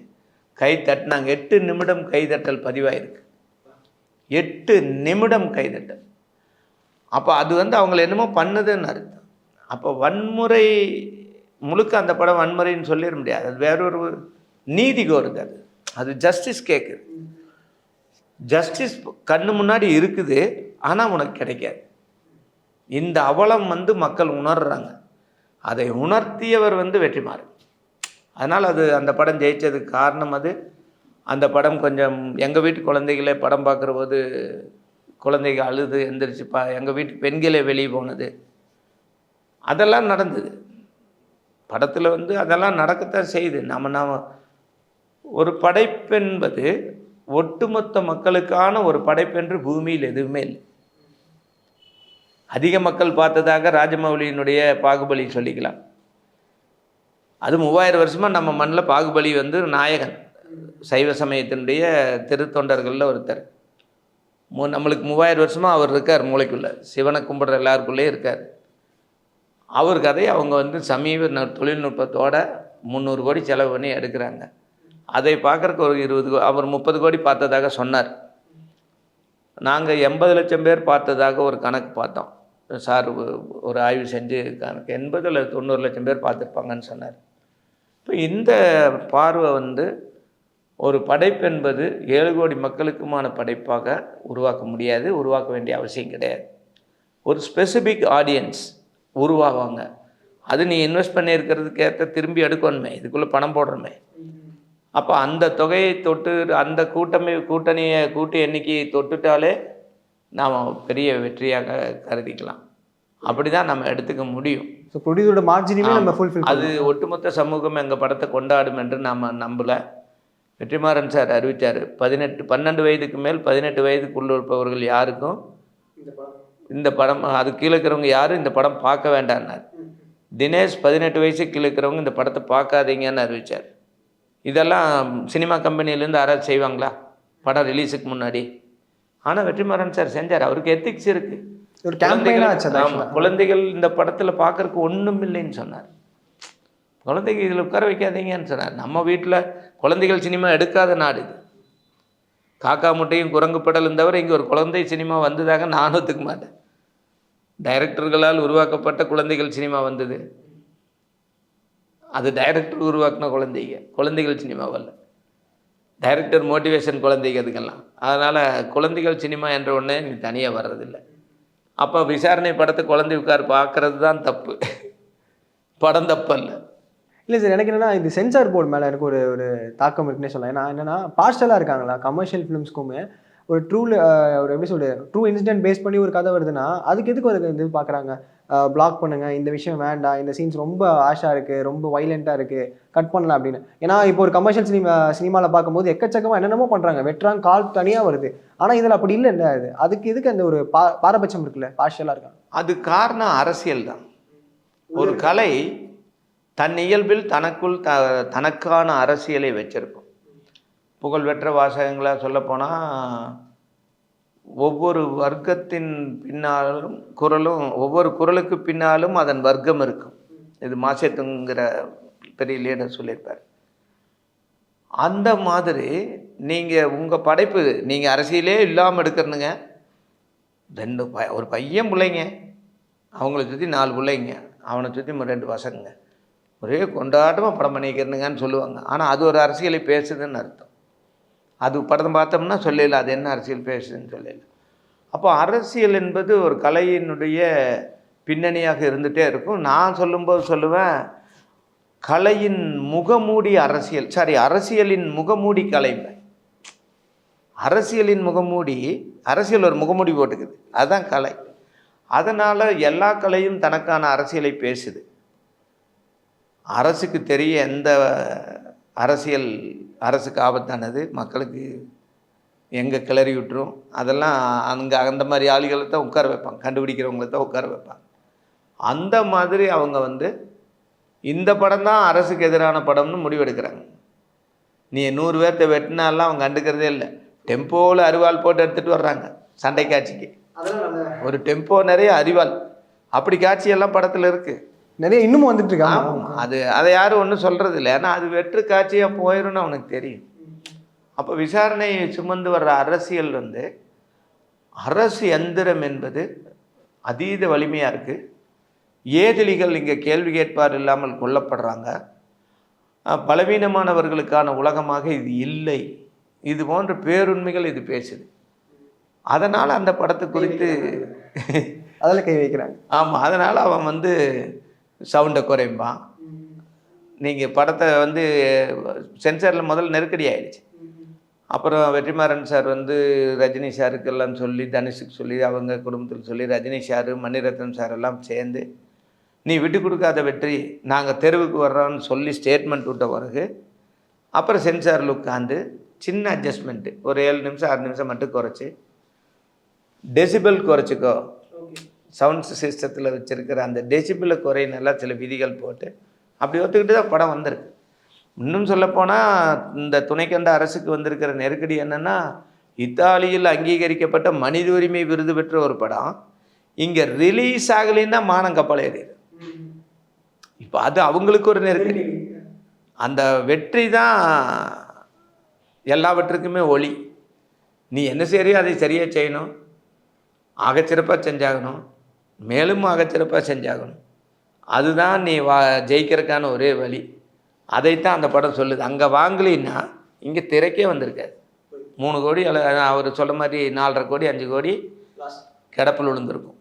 கை தட்டினாங்க. 8 நிமிடம் கைதட்டல் பதிவாயிருக்கு. 8 நிமிடம் கைதட்டல். அப்போ அது அவங்கள என்னமோ பண்ணுதுன்னு அர்த்தம். அப்போ வன்முறை முழுக்க அந்த படம் வன்முறைன்னு சொல்லிட முடியாது. அது வேறொரு நீதி கோருது. அது ஜஸ்டிஸ் கேட்குது. ஜஸ்டிஸ் கண்ணு முன்னாடி இருக்குது, ஆனால் உனக்கு கிடைக்காது. இந்த அவலம் மக்கள் உணர்றாங்க. அதை உணர்த்தியவர் வெற்றிமாறன். அதனால் அந்த படம் ஜெயித்ததுக்கு காரணம் அந்த படம் கொஞ்சம் எங்கள் வீட்டு குழந்தைகளே படம் பார்க்குற போது குழந்தைங்க அழுது எந்திரிச்சு எங்கள் வீட்டு பெண்களே வெளியே போனது, அதெல்லாம் நடந்தது படத்தில். அதெல்லாம் நடக்கத்தான் செய்யுது. நாம் ஒரு படைப்பென்பது ஒட்டுமொத்த மக்களுக்கான ஒரு படைப்பென்று பூமியில் எதுவுமே இல்லை. அதிக மக்கள் பார்த்ததாக ராஜமௌலியினுடைய பாகுபலி சொல்லிக்கலாம். அது 3000 வருஷமாக நம்ம மண்ணில் பாகுபலி நாயகன், சைவ சமயத்தினுடைய திருத்தொண்டர்களில் ஒருத்தர். நம்மளுக்கு 3000 வருஷமாக அவர் இருக்கார் மூளைக்குள்ளே, சிவனை கும்பிட்ற எல்லாருக்குள்ளே இருக்கார். அவர் கதையை அவங்க சமீப தொழில்நுட்பத்தோட 300 கோடி செலவு பண்ணி எடுக்கிறாங்க. அதை பார்க்குறக்கு ஒரு 20 அவர் 30 கோடி பார்த்ததாக சொன்னார். நாங்கள் 80 லட்சம் பேர் பார்த்ததாக ஒரு கணக்கு பார்த்தோம். சார் ஒரு ஆய்வு செஞ்சு கணக்கு 80 இல்லை 90 லட்சம் பேர் பார்த்துருப்பாங்கன்னு சொன்னார். இப்போ இந்த பார்வை ஒரு படைப்பு என்பது 7 கோடி மக்களுக்குமான படைப்பாக உருவாக்க முடியாது, உருவாக்க வேண்டிய அவசியம் கிடையாது. ஒரு ஸ்பெசிஃபிக் ஆடியன்ஸ் உருவாவாங்க. அது நீ இன்வெஸ்ட் பண்ணியிருக்கிறதுக்கு ஏற்ற திரும்பி எடுக்கணுமே, இதுக்குள்ளே பணம் போடுறோமே. அப்போ அந்த தொகையை தொட்டு அந்த கூட்டணி எண்ணிக்கையை தொட்டுட்டாலே நாம் பெரிய வெற்றியாக கருதிக்கலாம். அப்படி தான் நம்ம எடுத்துக்க முடியும். ஸோ ப்ரொடியூசரோட மார்ஜினுமே நம்ம ஃபுல்ஃபில் அது ஒட்டுமொத்த சமூகம் எங்கள் படத்தை கொண்டாடும் என்று நாம் நம்பலை. வெற்றிமாறன் சார் அறிவித்தார், 12 வயதுக்கு மேல் 18 வயதுக்குள்ள இருப்பவர்கள் யாருக்கும் இந்த படம், அது கீழே இருக்கிறவங்க யாரும் இந்த படம் பார்க்க வேண்டான்னார். தினேஷ் 18 வயசுக்கு கீழே இருக்கிறவங்க இந்த படத்தை பார்க்காதீங்கன்னு அறிவித்தார். இதெல்லாம் சினிமா கம்பெனிலேருந்து யாராவது செய்வாங்களா படம் ரிலீஸுக்கு முன்னாடி? ஆனால் வெற்றிமாறன் சார் செஞ்சார். அவருக்கு எத்திக்ஸ் இருக்குது. ஒரு கேம்பெயினாக குழந்தைகள் இந்த படத்தில் பார்க்குறக்கு ஒன்றும் இல்லைன்னு சொன்னார். குழந்தைங்க இதில் உட்கார வைக்காதீங்கன்னு சொன்னார். நம்ம வீட்டில் குழந்தைகள் சினிமா எடுக்காத நாடு இது. காக்கா முட்டையும் குரங்கு படலும் தவிர இங்கே ஒரு குழந்தை சினிமா வந்ததாக நானும் ஒத்துக்க மாட்டேன். டைரக்டர்களால் உருவாக்கப்பட்ட குழந்தைகள் சினிமா வந்தது, அது டைரக்டர் உருவாக்கின குழந்தைகள் சினிமாவல்ல. டைரக்டர் மோட்டிவேஷன் குழந்தைங்க அதுக்கெல்லாம். அதனால் குழந்தைகள் சினிமா என்ற ஒன்று நீ தனியாக வர்றதில்லை. அப்போ விசாரணை படத்தை குழந்தை உட்கார் பார்க்குறது தான் தப்பு, படம் தப்பல்ல. இல்லை சார், எனக்கு என்னென்னா இந்த சென்சார் போர்டு மேலே எனக்கு ஒரு தாக்கம் இருக்குன்னே சொல்லலாம். ஏன்னா என்னென்னா பார்ஷலாக இருக்காங்களா கமர்ஷியல் ஃபிலிம்ஸ்க்குமே ஒரு ஒரு எப்படி சொல்கிறது ட்ரூ இன்சிடென்ட் பேஸ் பண்ணி ஒரு கதை வருதுன்னா அதுக்கு எதுக்கு ஒரு இது பார்க்குறாங்க, பிளாக் பண்ணுங்கள், இந்த விஷயம் வேண்டாம், இந்த சீன்ஸ் ரொம்ப ஆஷாக இருக்குது, ரொம்ப வைலண்ட்டாக இருக்குது, கட் பண்ணலாம் அப்படின்னு. ஏன்னா இப்போ ஒரு கமர்ஷியல் சினிமாவில் பார்க்கும்போது எக்கச்சக்கமாக என்னென்னமோ பண்ணுறாங்க, வெட்டுறாங்க, கால் தனியாக வருது. ஆனால் இதில் அப்படி இல்லை. அதுக்கு எதுக்கு அந்த ஒரு பாரபட்சம் இருக்குல்ல, பார்ஷலாக இருக்காங்க? அது காரணம் அரசியல் தான். ஒரு கலை தன் இயல்பில் தனக்கான அரசியலை வச்சிருக்கும். புகழ்பெற்ற வாசகங்களாக சொல்லப்போனால் ஒவ்வொரு வர்க்கத்தின் பின்னாலும் ஒவ்வொரு குரலுக்கு பின்னாலும் அதன் வர்க்கம் இருக்கும். இது மாசேத்துங்கிற பெரிய லீடர் சொல்லியிருப்பார். அந்த மாதிரி நீங்கள் உங்கள் படைப்பு நீங்கள் அரசியலே இல்லாமல் எடுக்கிறனுங்க. ஒரு பையன் பிள்ளைங்க, அவங்கள சுற்றி 4 பிள்ளைங்க, அவனை சுற்றி 2 பசங்க, ஒரே கொண்டாட்டமாக படம் பண்ணிக்கிறனுங்கன்னு சொல்லுவாங்க. ஆனால் அது ஒரு அரசியலை பேசுதுன்னு அர்த்தம். அது படம் பார்த்தோம்னா சொல்லல அது என்ன அரசியல் பேசுதுன்னு சொல்லல. அப்போ அரசியல் என்பது ஒரு கலையினுடைய பின்னணியாக இருந்துகிட்டே இருக்கும். நான் சொல்லுவேன் கலையின் முகமூடி அரசியல், அரசியலின் முகமூடி கலை. அரசியலின் முகமூடி, அரசியல் ஒரு முகமூடி போட்டுக்குது, அதுதான் கலை. அதனால் எல்லா கலையும் தனக்கான அரசியலை பேசுது. அரசுக்கு தெரிய எந்த அரசியல் அரசுக்கு ஆபத்தானது, மக்களுக்கு எங்கே கிளறி விட்டுரும், அதெல்லாம் அந்த மாதிரி ஆளுகளை தான் உட்கார வைப்பாங்க, கண்டுபிடிக்கிறவங்கள தான் உட்கார வைப்பாங்க. அந்த மாதிரி அவங்க இந்த படம் தான் அரசுக்கு எதிரான படம்னு முடிவெடுக்கிறாங்க. நீ 100 பேர்த்த வெட்டினாலாம் அவங்க கண்டுக்கிறதே இல்லை. டெம்போவில் அரிவாள் போட்டு எடுத்துகிட்டு வர்றாங்க சண்டை காட்சிக்கு. ஒரு டெம்போ நிறைய அரிவாள், அப்படி காட்சியெல்லாம் படத்தில் இருக்குது. நிறைய இன்னமும் வந்துட்டு இருக்காங்க. ஆமாம், அதை யாரும் ஒன்றும் சொல்கிறது இல்லை. ஏன்னா அது வெற்று காட்சியாக போயிடும்னு அவனுக்கு தெரியும். அப்போ விசாரணை சுமந்து வர்ற அரசியல் வந்து அரசு எந்திரம் என்பது அதீத வலிமையாக இருக்குது. ஏதிலிகள் இங்கே கேள்வி கேட்பார் இல்லாமல் கொல்லப்படுறாங்க. பலவீனமானவர்களுக்கான உலகமாக இது இல்லை. இது போன்ற பேருண்மைகள் இது பேசுது. அதனால் அந்த படத்தை குறித்து அதில் கை வைக்கிறாங்க. ஆமாம், அதனால் அவன் வந்து சவுண்டை குறைப்பான். நீங்கள் படத்தை வந்து சென்சாரில் முதல்ல நெருக்கடி ஆயிடுச்சு. அப்புறம் வெற்றிமாறன் சார் வந்து ரஜினி சாருக்கெல்லாம் சொல்லி, தனுஷுக்கு சொல்லி, அவங்க குடும்பத்தில் சொல்லி, ரஜினி சார், மணிரத்னம் சார் எல்லாம் சேர்ந்து நீ விட்டு கொடுக்காத வெற்றி, நாங்கள் தெருவுக்கு வர்றோன்னு சொல்லி ஸ்டேட்மெண்ட் விட்ட பிறகு அப்புறம் சென்சாரில் உட்காந்து சின்ன அட்ஜஸ்ட்மெண்ட்டு ஒரு 7 நிமிஷம் 6 நிமிஷம் மட்டும் குறைச்சி, டெசிபிள் குறைச்சிக்கோ, சவுண்ட் சிஸ்டத்தில் வச்சுருக்கிற அந்த டெசிபிளை குறையினெல்லாம் சில விதிகள் போட்டு அப்படி ஒத்துக்கிட்டு தான் படம் வந்திருக்கு. இன்னும் சொல்லப்போனால் இந்த துணைக்கண்ட அரசுக்கு வந்திருக்கிற நெருக்கடி என்னென்னா, இத்தாலியில் அங்கீகரிக்கப்பட்ட மனித உரிமை விருது பெற்ற ஒரு படம் இங்கே ரிலீஸ் ஆகலைன்னா மானம் கப்பல் ஏறிடுது. இப்போ அது அவங்களுக்கு ஒரு நெருக்கடி. அந்த வெற்றி தான் எல்லாவற்றுக்குமே ஒளி. நீ என்ன செய்யறியோ அதை சரியாக செய்யணும், ஆகச்சிறப்பாக செஞ்சாகணும், மேலும் ஆகச்சிறப்பாக செஞ்சாகணும். அதுதான் நீ ஜெயிக்கிறதுக்கான ஒரே வழி. அதைத்தான் அந்த படம் சொல்லுது. அங்கே வாங்கலின்னா இங்கே திரைக்கே வந்திருக்காது. 3 கோடி அவர் சொல்ல மாதிரி 4.5 கோடி 5 கோடி கிடப்பில் விழுந்திருக்கும்.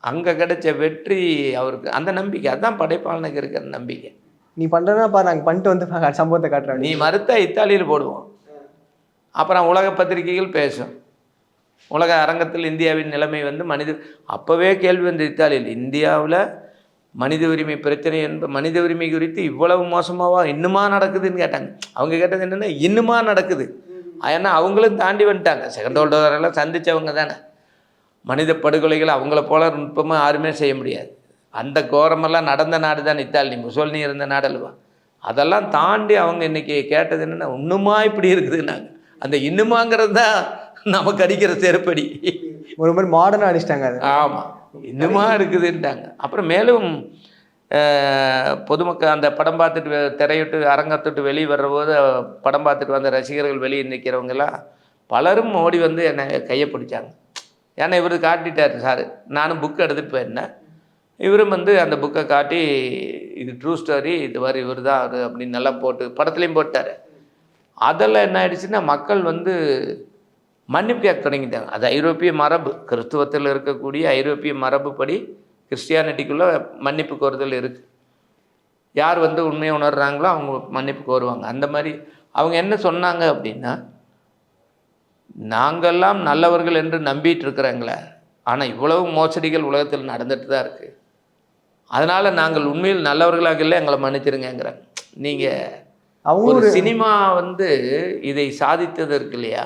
அங்கே கிடைச்ச வெற்றி அவருக்கு அந்த நம்பிக்கை. அதுதான் படைப்பாளனுக்கு இருக்கிற நம்பிக்கை. நீ பண்ணுறதுனா நாங்கள் பண்ணிட்டு வந்து சம்பவத்தை காட்டுறோம். நீ மறுத்தா இத்தாலியில் போடுவோம். அப்புறம் உலக பத்திரிகைகள் பேசும். உலக அரங்கத்தில் இந்தியாவின் நிலைமை வந்து அப்போவே கேள்வி வந்து இத்தாலியில் இந்தியாவில் மனித உரிமை பிரச்சனை மனித உரிமை குறித்து இவ்வளவு மோசமாவா இன்னுமா நடக்குதுன்னு கேட்டாங்க. அவங்க கேட்டது என்னென்னா இன்னுமா நடக்குது. ஏன்னா அவங்களும் தாண்டி வந்துட்டாங்க. செகண்ட் வேர்ல்டு வாரெல்லாம் சந்தித்தவங்க தானே. மனித படுகொலைகள் அவங்கள போல நுட்பமாக யாருமே செய்ய முடியாது. அந்த கோரமெல்லாம் நடந்த நாடு தான் இத்தாலி, முசோலினி இருந்த நாடல்வா. அதெல்லாம் தாண்டி அவங்க இன்றைக்கி கேட்டது என்னென்னா இன்னுமா இப்படி இருக்குதுன்னாங்க. அந்த இன்னுமாங்கிறது தான் நமக்கு அடிக்கிற செருப்படி. ஒரு மாதிரி மாடர்னாக அடிச்சிட்டாங்க அது. ஆமாம், இன்னுமா இருக்குதுன்ட்டாங்க. அப்புறம் மேலும் பொதுமக்கள் அந்த படம் பார்த்துட்டு திரையிட்டு அரங்கத்துட்டு வெளியே வர்றபோது படம் பார்த்துட்டு வந்த ரசிகர்கள் வெளியே நிற்கிறவங்கெல்லாம் பலரும் ஓடி வந்து என்னை கையை பிடிச்சாங்க. ஏன்னா இவர் காட்டிட்டார் சார். நானும் புக் எடுத்துகிட்டு போயிருந்தேன். இவரும் வந்து அந்த புக்கை காட்டி இது ட்ரூ ஸ்டோரி, இது மாதிரி இவர் தான் அது அப்படின்னு நல்லா போட்டு படத்துலேயும் போட்டார். அதெல்லாம் என்ன ஆயிடுச்சுன்னா மக்கள் வந்து மன்னிப்பு கேட்க தொடங்கிட்டாங்க. அது ஐரோப்பிய மரபு, கிறிஸ்துவத்தில் இருக்கக்கூடிய ஐரோப்பிய மரபுப்படி கிறிஸ்டியானிட்டிக்குள்ளே மன்னிப்பு கோருதல் இருக்குது. யார் வந்து உண்மையை உணர்கிறாங்களோ அவங்க மன்னிப்பு கோருவாங்க. அந்த மாதிரி அவங்க என்ன சொன்னாங்க அப்படின்னா, நாங்கள்லாம் நல்லவர்கள் என்று நம்பிட்டு இருக்கிறாங்களே, ஆனால் இவ்வளவு மோசடிகள் உலகத்தில் நடந்துட்டு தான் இருக்குது. அதனால் நாங்கள் உண்மையில் நல்லவர்களாக இல்லை, எங்களை மன்னிச்சிருங்கிறாங்க. நீங்கள் ஒரு சினிமா வந்து இதை சாதித்தது இருக்கு இல்லையா,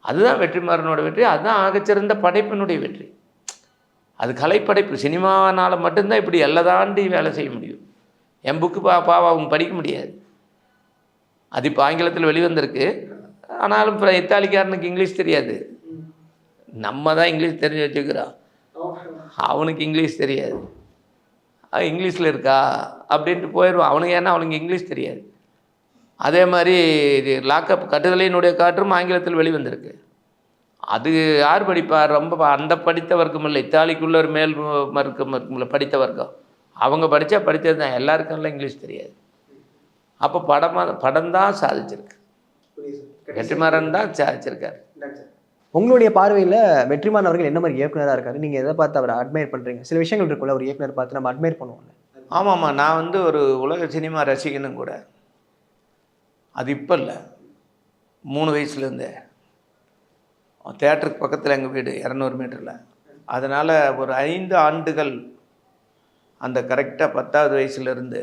அதுதான் வெற்றிமாறனோட வெற்றி. அதுதான் ஆகச்சிறந்த படைப்பினுடைய வெற்றி. அது கலைப்படைப்பு. சினிமானால் மட்டும்தான் இப்படி எல்லாம் தாண்டி வேலை செய்ய முடியும். என் புக்கு பாவா அவங்க படிக்க முடியாது. அது இப்போ ஆங்கிலத்தில் வெளிவந்திருக்கு. ஆனாலும் இப்போ இத்தாலிக்காரனுக்கு இங்கிலீஷ் தெரியாது. நம்ம தான் இங்கிலீஷ் தெரிஞ்சு வச்சுக்கிறோம். அவனுக்கு இங்கிலீஷ் தெரியாது. இங்கிலீஷில் இருக்கா அப்படின்ட்டு போயிடுவான் அவனுக்கு. ஏன்னா அவனுக்கு இங்கிலீஷ் தெரியாது. அதே மாதிரி லாக்அப் கட்டுதலையினுடைய காற்றும் ஆங்கிலத்தில் வெளிவந்திருக்கு. அது யார் படிப்பார்? ரொம்ப அந்த படித்த வர்க்கம் இல்லை, இத்தாலிக்குள்ள ஒரு மேல் வர்க்கம் இருக்கும்ல படித்த வர்க்கம், அவங்க படித்தது தான். எல்லாருக்கும் இங்கிலீஷ் தெரியாது. அப்போ படம் தான் சாதிச்சிருக்கு. வெற்றிமாறன் தான் சாதிச்சிருக்காரு. உங்களுடைய பார்வையில் வெற்றிமாறன் அவர்கள் என்ன மாதிரி இயக்குனராக இருக்காரு? நீங்கள் எதை பார்த்து அவரை அட்மையர் பண்ணுறீங்க? சில விஷயங்கள் இருக்குல்ல, ஒரு இயக்குனர் பார்த்து நம்ம அட்மையர் பண்ணுவோம்ல. ஆமாம்மா, நான் வந்து ஒரு உலக சினிமா ரசிகனும் கூட. அது இப்போ இல்லை, 3 வயசுலேருந்தே. தேட்டருக்கு பக்கத்தில் எங்கள் வீடு 200 மீட்டரில். அதனால் ஒரு 5 ஆண்டுகள் அந்த கரெக்டாக 10வது வயசுலேருந்து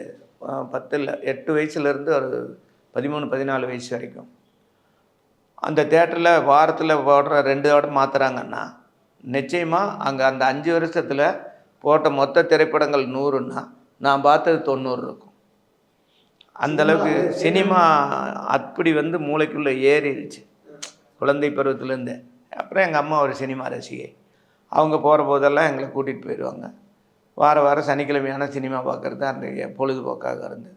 10 இல்லை 8 வயசுலேருந்து ஒரு 13 14 வயசு வரைக்கும் அந்த தேட்டரில் வாரத்தில் போடுற 2 தடவை மாற்றுறாங்கன்னா நிச்சயமாக அங்கே அந்த 5 வருஷத்தில் போட்ட மொத்த திரைப்படங்கள் 100ன்னா நான் பார்த்தது 90 இருக்கும். அந்தளவுக்கு சினிமா அப்படி வந்து மூளைக்குள்ளே ஏறிடுச்சு குழந்தை பருவத்துலேருந்து. அப்புறம் எங்கள் அம்மா ஒரு சினிமா ரசிகை. அவங்க போகிற போதெல்லாம் எங்களை கூட்டிகிட்டு போயிடுவாங்க. வாரம் சனிக்கிழமையான சினிமா பார்க்குறது அன்றைய பொழுதுபோக்காக இருந்தது.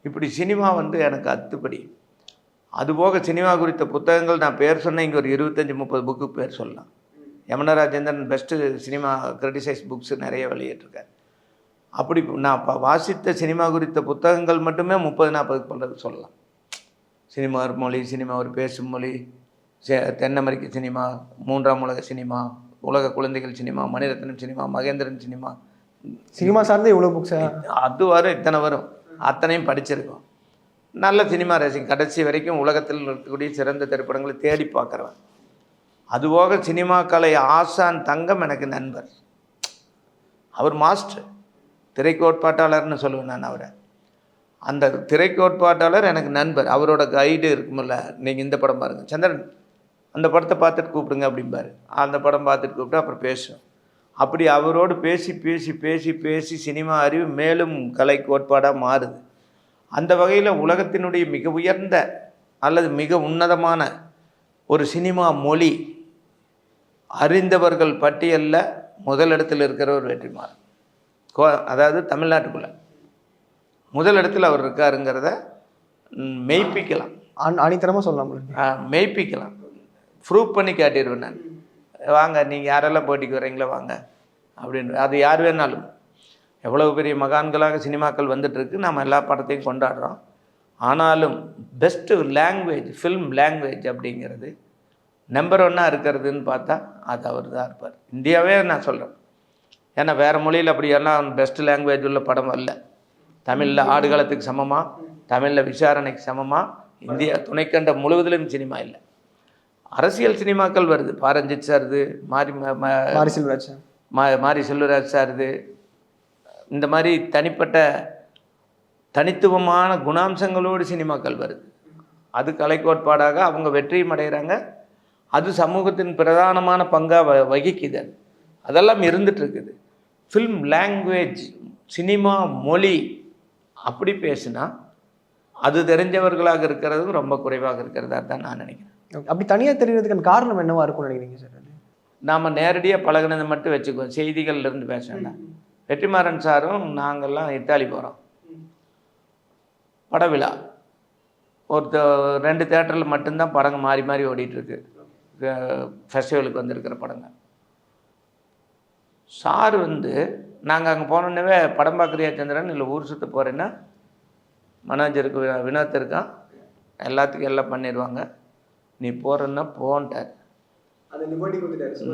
இப்படி சினிமா வந்து எனக்கு அத்துப்படி. அதுபோக சினிமா குறித்த புத்தகங்கள் நான் பேர் சொன்னேன், இங்கே ஒரு 25-30 புக்கு பேர் சொல்லலாம். Yamuna Rajendran best cinema criticise books நிறைய வெளியிட்டிருக்கார். அப்படி நான் வாசித்த சினிமா குறித்த புத்தகங்கள் மட்டுமே 30-40 பல்லது சொல்லலாம். சினிமா ஒரு மொழி, சினிமா ஒரு பேசும் மொழி, தென் அமெரிக்க சினிமா, 3ஆம் உலக சினிமா, உலக குழந்தைகள் cinema, Mani Ratnam cinema, Mahendran cinema, cinema சார்ந்து இவ்வளோ புக்ஸா? அது வரும், இத்தனை வரும், அத்தனையும் படிச்சிருக்கோம். நல்ல சினிமா ரசிகன், கடைசி வரைக்கும் உலகத்தில் இருக்கக்கூடிய சிறந்த திரைப்படங்களை தேடி பார்க்குறவன். அதுபோக சினிமா கலை ஆசான் தங்கம் எனக்கு நண்பர். அவர் மாஸ்டர், திரைக்கோட்பாட்டாளர்னு சொல்லுவேன் நான் அவரை. அந்த திரைக்கோட்பாட்டாளர் எனக்கு நண்பர். அவரோட கைடு இருக்குமில்ல, நீங்கள் இந்த படம் பாருங்கள் சந்திரன், அந்த படத்தை பார்த்துட்டு கூப்பிடுங்க அப்படிம்பாரு. அந்த படம் பார்த்துட்டு கூப்பிட்டு அப்புறம் பேசுவோம். அப்படி அவரோடு பேசி பேசி பேசி பேசி சினிமா அறிவு மேலும் கலை கோட்பாடாக மாறுது. அந்த வகையில் உலகத்தினுடைய மிக உயர்ந்த அல்லது மிக உன்னதமான ஒரு சினிமா மொழி அறிந்தவர்கள் பட்டியலில் முதலிடத்தில் இருக்கிற ஒரு வெற்றிமாறன். அதாவது தமிழ்நாட்டுக்குள்ளே முதலிடத்தில் அவர் இருக்காருங்கிறத மெய்ப்பிக்கலாம், ஆணித்தரமாக சொல்லலாம், மெய்ப்பிக்கலாம், ப்ரூவ் பண்ணி காட்டிடுவேன் நான். வாங்க நீங்கள் யாரெல்லாம் போட்டிக்கு வரீங்களோ வாங்க அப்படின்னு. அது யார் வேணாலும், எவ்வளோ பெரிய மகான்களாக சினிமாக்கள் வந்துட்டுருக்கு, நம்ம எல்லா படத்தையும் கொண்டாடுறோம். ஆனாலும் பெஸ்ட்டு லாங்குவேஜ், ஃபில்ம் லாங்குவேஜ் அப்படிங்கிறது நம்பர் 1 இருக்கிறதுன்னு பார்த்தா அது அவர் தான் இருப்பார். இந்தியாவே நான் சொல்கிறேன். ஏன்னா வேறு மொழியில் அப்படியெல்லாம் பெஸ்ட் லாங்குவேஜ் உள்ள படம் வரல. தமிழில் ஆடுகளத்துக்கு சமமாக, தமிழில் விசாரணைக்கு சமமாக இந்தியா துணைக்கண்ட முழுவதிலும் சினிமா இல்லை. அரசியல் சினிமாக்கள் வருது, பாரஞ்சித் சார்து, மாரி செல்வராஜ் சார்து, இந்த மாதிரி தனித்துவமான குணாம்சங்களோடு சினிமாக்கள் வருது. அது கலைக்கோட்பாடாக அவங்க வெற்றியும் அடைகிறாங்க. அது சமூகத்தின் பிரதானமான பங்காக வகிக்குது. அதெல்லாம் இருந்துகிட்ருக்குது. ஃபில்ம் லாங்குவேஜ், சினிமா மொழி அப்படி பேசுனா அது தெரிஞ்சவர்களாக இருக்கிறதும் ரொம்ப குறைவாக இருக்கிறதா தான் நான் நினைக்கிறேன். அப்படி தனியாக தெரிகிறதுக்கான காரணம் என்னவா இருக்கும்னு நினைக்கிறீங்க சார்? நாம் நேரடியாக பழகினதை மட்டும் வச்சுக்குவோம், செய்திகள்லேருந்து பேச வேண்டாம். வெற்றிமாறன் சாரும் நாங்கள்லாம் இத்தாலி போகிறோம், படவிழா, 2 தேட்டரில் மட்டும்தான் படங்கள் மாறி மாறி ஓடிட்டுருக்கு, ஃபெஸ்டிவலுக்கு வந்திருக்கிற படங்கள். சார் வந்து நாங்கள் அங்கே போனோன்னே படம் பார்க்குறியா சந்திரன், இல்லை ஊர் சுற்ற போகிறேன்னா மனோஜ் இருக்கு, வினோத் இருக்கான், எல்லாத்துக்கும் எல்லாம் பண்ணிடுவாங்க, நீ போகிறன்னா போன்ட்டார்.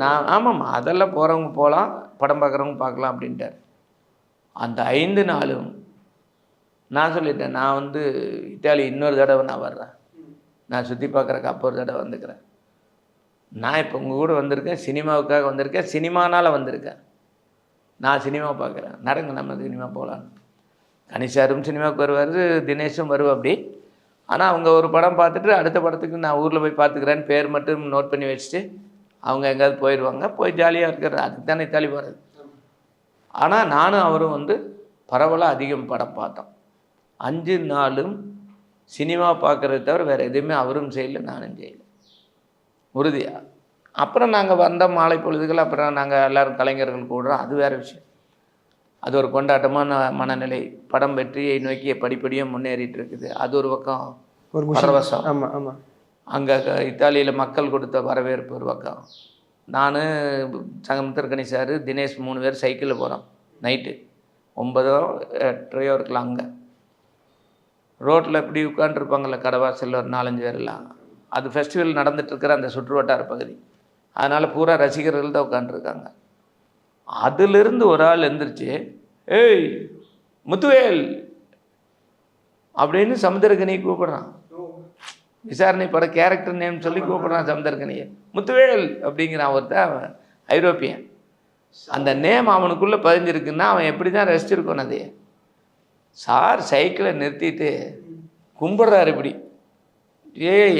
நான் ஆமாம்மா அதெல்லாம் போகிறவங்க போகலாம், படம் பார்க்குறவங்க பார்க்கலாம் அப்படின்ட்டார். அந்த 5 நாளும் நான் சொல்லிட்டேன், நான் வந்து இத்தாலி இன்னொரு தடவை நான் வர்றேன், நான் சுற்றி பார்க்குறக்கு அப்போ ஒரு தடவை வந்துக்கிறேன். நான் இப்போ உங்கள் கூட வந்திருக்கேன், சினிமாவுக்காக வந்திருக்கேன், சினிமானால் வந்திருக்கேன். நான் சினிமா பார்க்குறேன், நடங்க நம்ம சினிமா போகலான்னு. கனிஷாரும் சினிமாவுக்கு வருவார், தினேஷும் வருவா அப்படி. ஆனால் அவங்க ஒரு படம் பார்த்துட்டு அடுத்த படத்துக்கு நான் ஊரில் போய் பார்த்துக்கிறேன்னு பேர் மட்டும் நோட் பண்ணி வச்சுட்டு அவங்க எங்கேயாவது போயிடுவாங்க, போய் ஜாலியாக இருக்கிறது. அதுக்கு தானே இத்தாலி போகிறது. ஆனால் நானும் அவரும் வந்து பரவலாக அதிகம் படம் பார்த்தோம். 5 நாளும் சினிமா பார்க்குறத தவிர வேறு எதுவுமே அவரும் செய்யலை, நானும் செய்யலை, உறுதியாக. அப்புறம் நாங்கள் வந்த மாலை பொழுதுகள், அப்புறம் நாங்கள் எல்லோரும் கலைஞர்கள் கூடுறோம், அது வேறு விஷயம். அது ஒரு கொண்டாட்டமான மனநிலை. படம் வெற்றியை நோக்கி படிப்படியாக முன்னேறிட்டு இருக்குது. அது ஒரு பக்கம் ஒரு பரவசம். ஆமாம் ஆமாம். அங்கே இத்தாலியில் மக்கள் கொடுத்த வரவேற்பு ஒரு பக்கம். நான் சங்கமித்திரக்கணி சார், தினேஷ் 3 பேர் சைக்கிளில் போகிறோம். நைட்டு 9-8 இருக்கலாம். அங்கே ரோட்டில் இப்படி உட்காந்துருப்பாங்கள்ல கடைவாசலில் ஒரு 4-5 பேர்லாம். அது ஃபெஸ்டிவல் நடந்துகிட்ருக்கிற அந்த சுற்று வட்டார பகுதி. அதனால் பூரா ரசிகர்கள் தான் உட்காந்துருக்காங்க. அதிலிருந்து ஒரு ஆள் எழுந்திரிச்சு, ஏய் முத்துவேல் அப்படின்னு சமுத்திரக்கனியை கூப்பிட்றான். விசாரணை பட கேரக்டர் நேம் சொல்லி கூப்பிட்றான் சமுத்திரக்கனியை. முத்துவேல் அப்படிங்கிறான் ஒருத்தன், ஐரோப்பியன். அந்த நேம் அவனுக்குள்ளே பதிஞ்சிருக்குன்னா அவன் எப்படி தான் ரசிச்சிருக்கணும். அதே சார் சைக்கிளை நிறுத்திட்டு கும்பிட்றாரு இப்படி.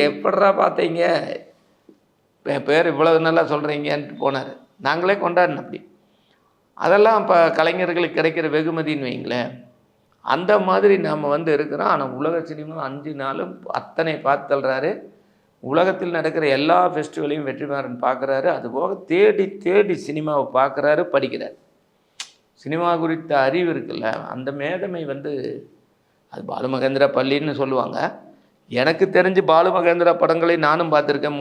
எப்படா பார்த்தீங்க, என் பேர் இவ்வளவு நல்லா சொல்கிறீங்கன்ட்டு போனார். நாங்களே கொண்டாடினோம் அப்படி. அதெல்லாம் இப்போ கலைஞர்களுக்கு கிடைக்கிற வெகுமதின்னு வைங்களேன். அந்த மாதிரி நாம் வந்து இருக்கிறோம். ஆனால் உலக சினிமா 5 நாளும் அத்தனை பார்த்து தள்ளுறாரு. உலகத்தில் நடக்கிற எல்லா ஃபெஸ்டிவலையும் வெற்றிமாறன் பார்க்குறாரு. அதுபோக தேடி தேடி சினிமாவை பார்க்குறாரு, படிக்கிறார். சினிமா குறித்த அறிவு இருக்குல்ல, அந்த மேதமை வந்து அது பாலுமகேந்திரா பள்ளின்னு சொல்லுவாங்க. எனக்கு தெரிஞ்சு பாலுமகேந்திரா படங்களை நானும் பார்த்துருக்கேன்.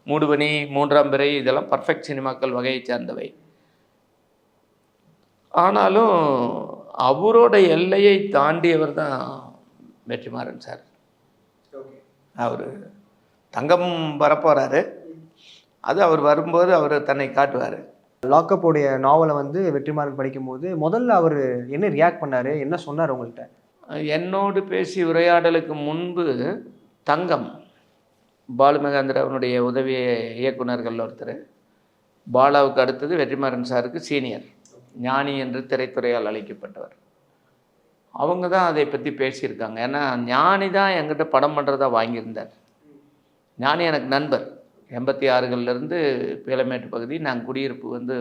மூடுபனி, மூன்றாம் பிறை இதெல்லாம் பர்ஃபெக்ட் சினிமாக்கள் வகையை சார்ந்தவை. ஆனாலும் அவரோட எல்லையை தாண்டியவர் தான் வெற்றிமாறன் சார். அவர் தங்கம் வரப்போகிறாரு, அது அவர் வரும்போது அவர் தன்னை காட்டுவார். லாக்அப் உடைய நாவலை வந்து வெற்றிமாறன் படிக்கும்போது முதல்ல அவர் என்ன ரியாக்ட் பண்ணாரு, என்ன சொன்னார் உங்கள்கிட்ட? என்னோடு பேசி உரையாடலுக்கு முன்பு தங்கம் பாலுமகேந்திராவினுடைய உதவி இயக்குனர்கள் ஒருத்தர், பாலாவுக்கு அடுத்தது வெற்றிமாறன் சாருக்கு சீனியர், ஞானி என்று திரைத்துறையால் அழைக்கப்பட்டவர். அவங்க தான் அதை பற்றி பேசியிருக்காங்க. ஏன்னா ஞானி தான் என்கிட்ட படம் பண்ணுறதா வாங்கியிருந்தார். ஞானி எனக்கு நண்பர். 86லேருந்து பீளமேட்டு பகுதி, நாங்கள் குடியிருப்பு வந்து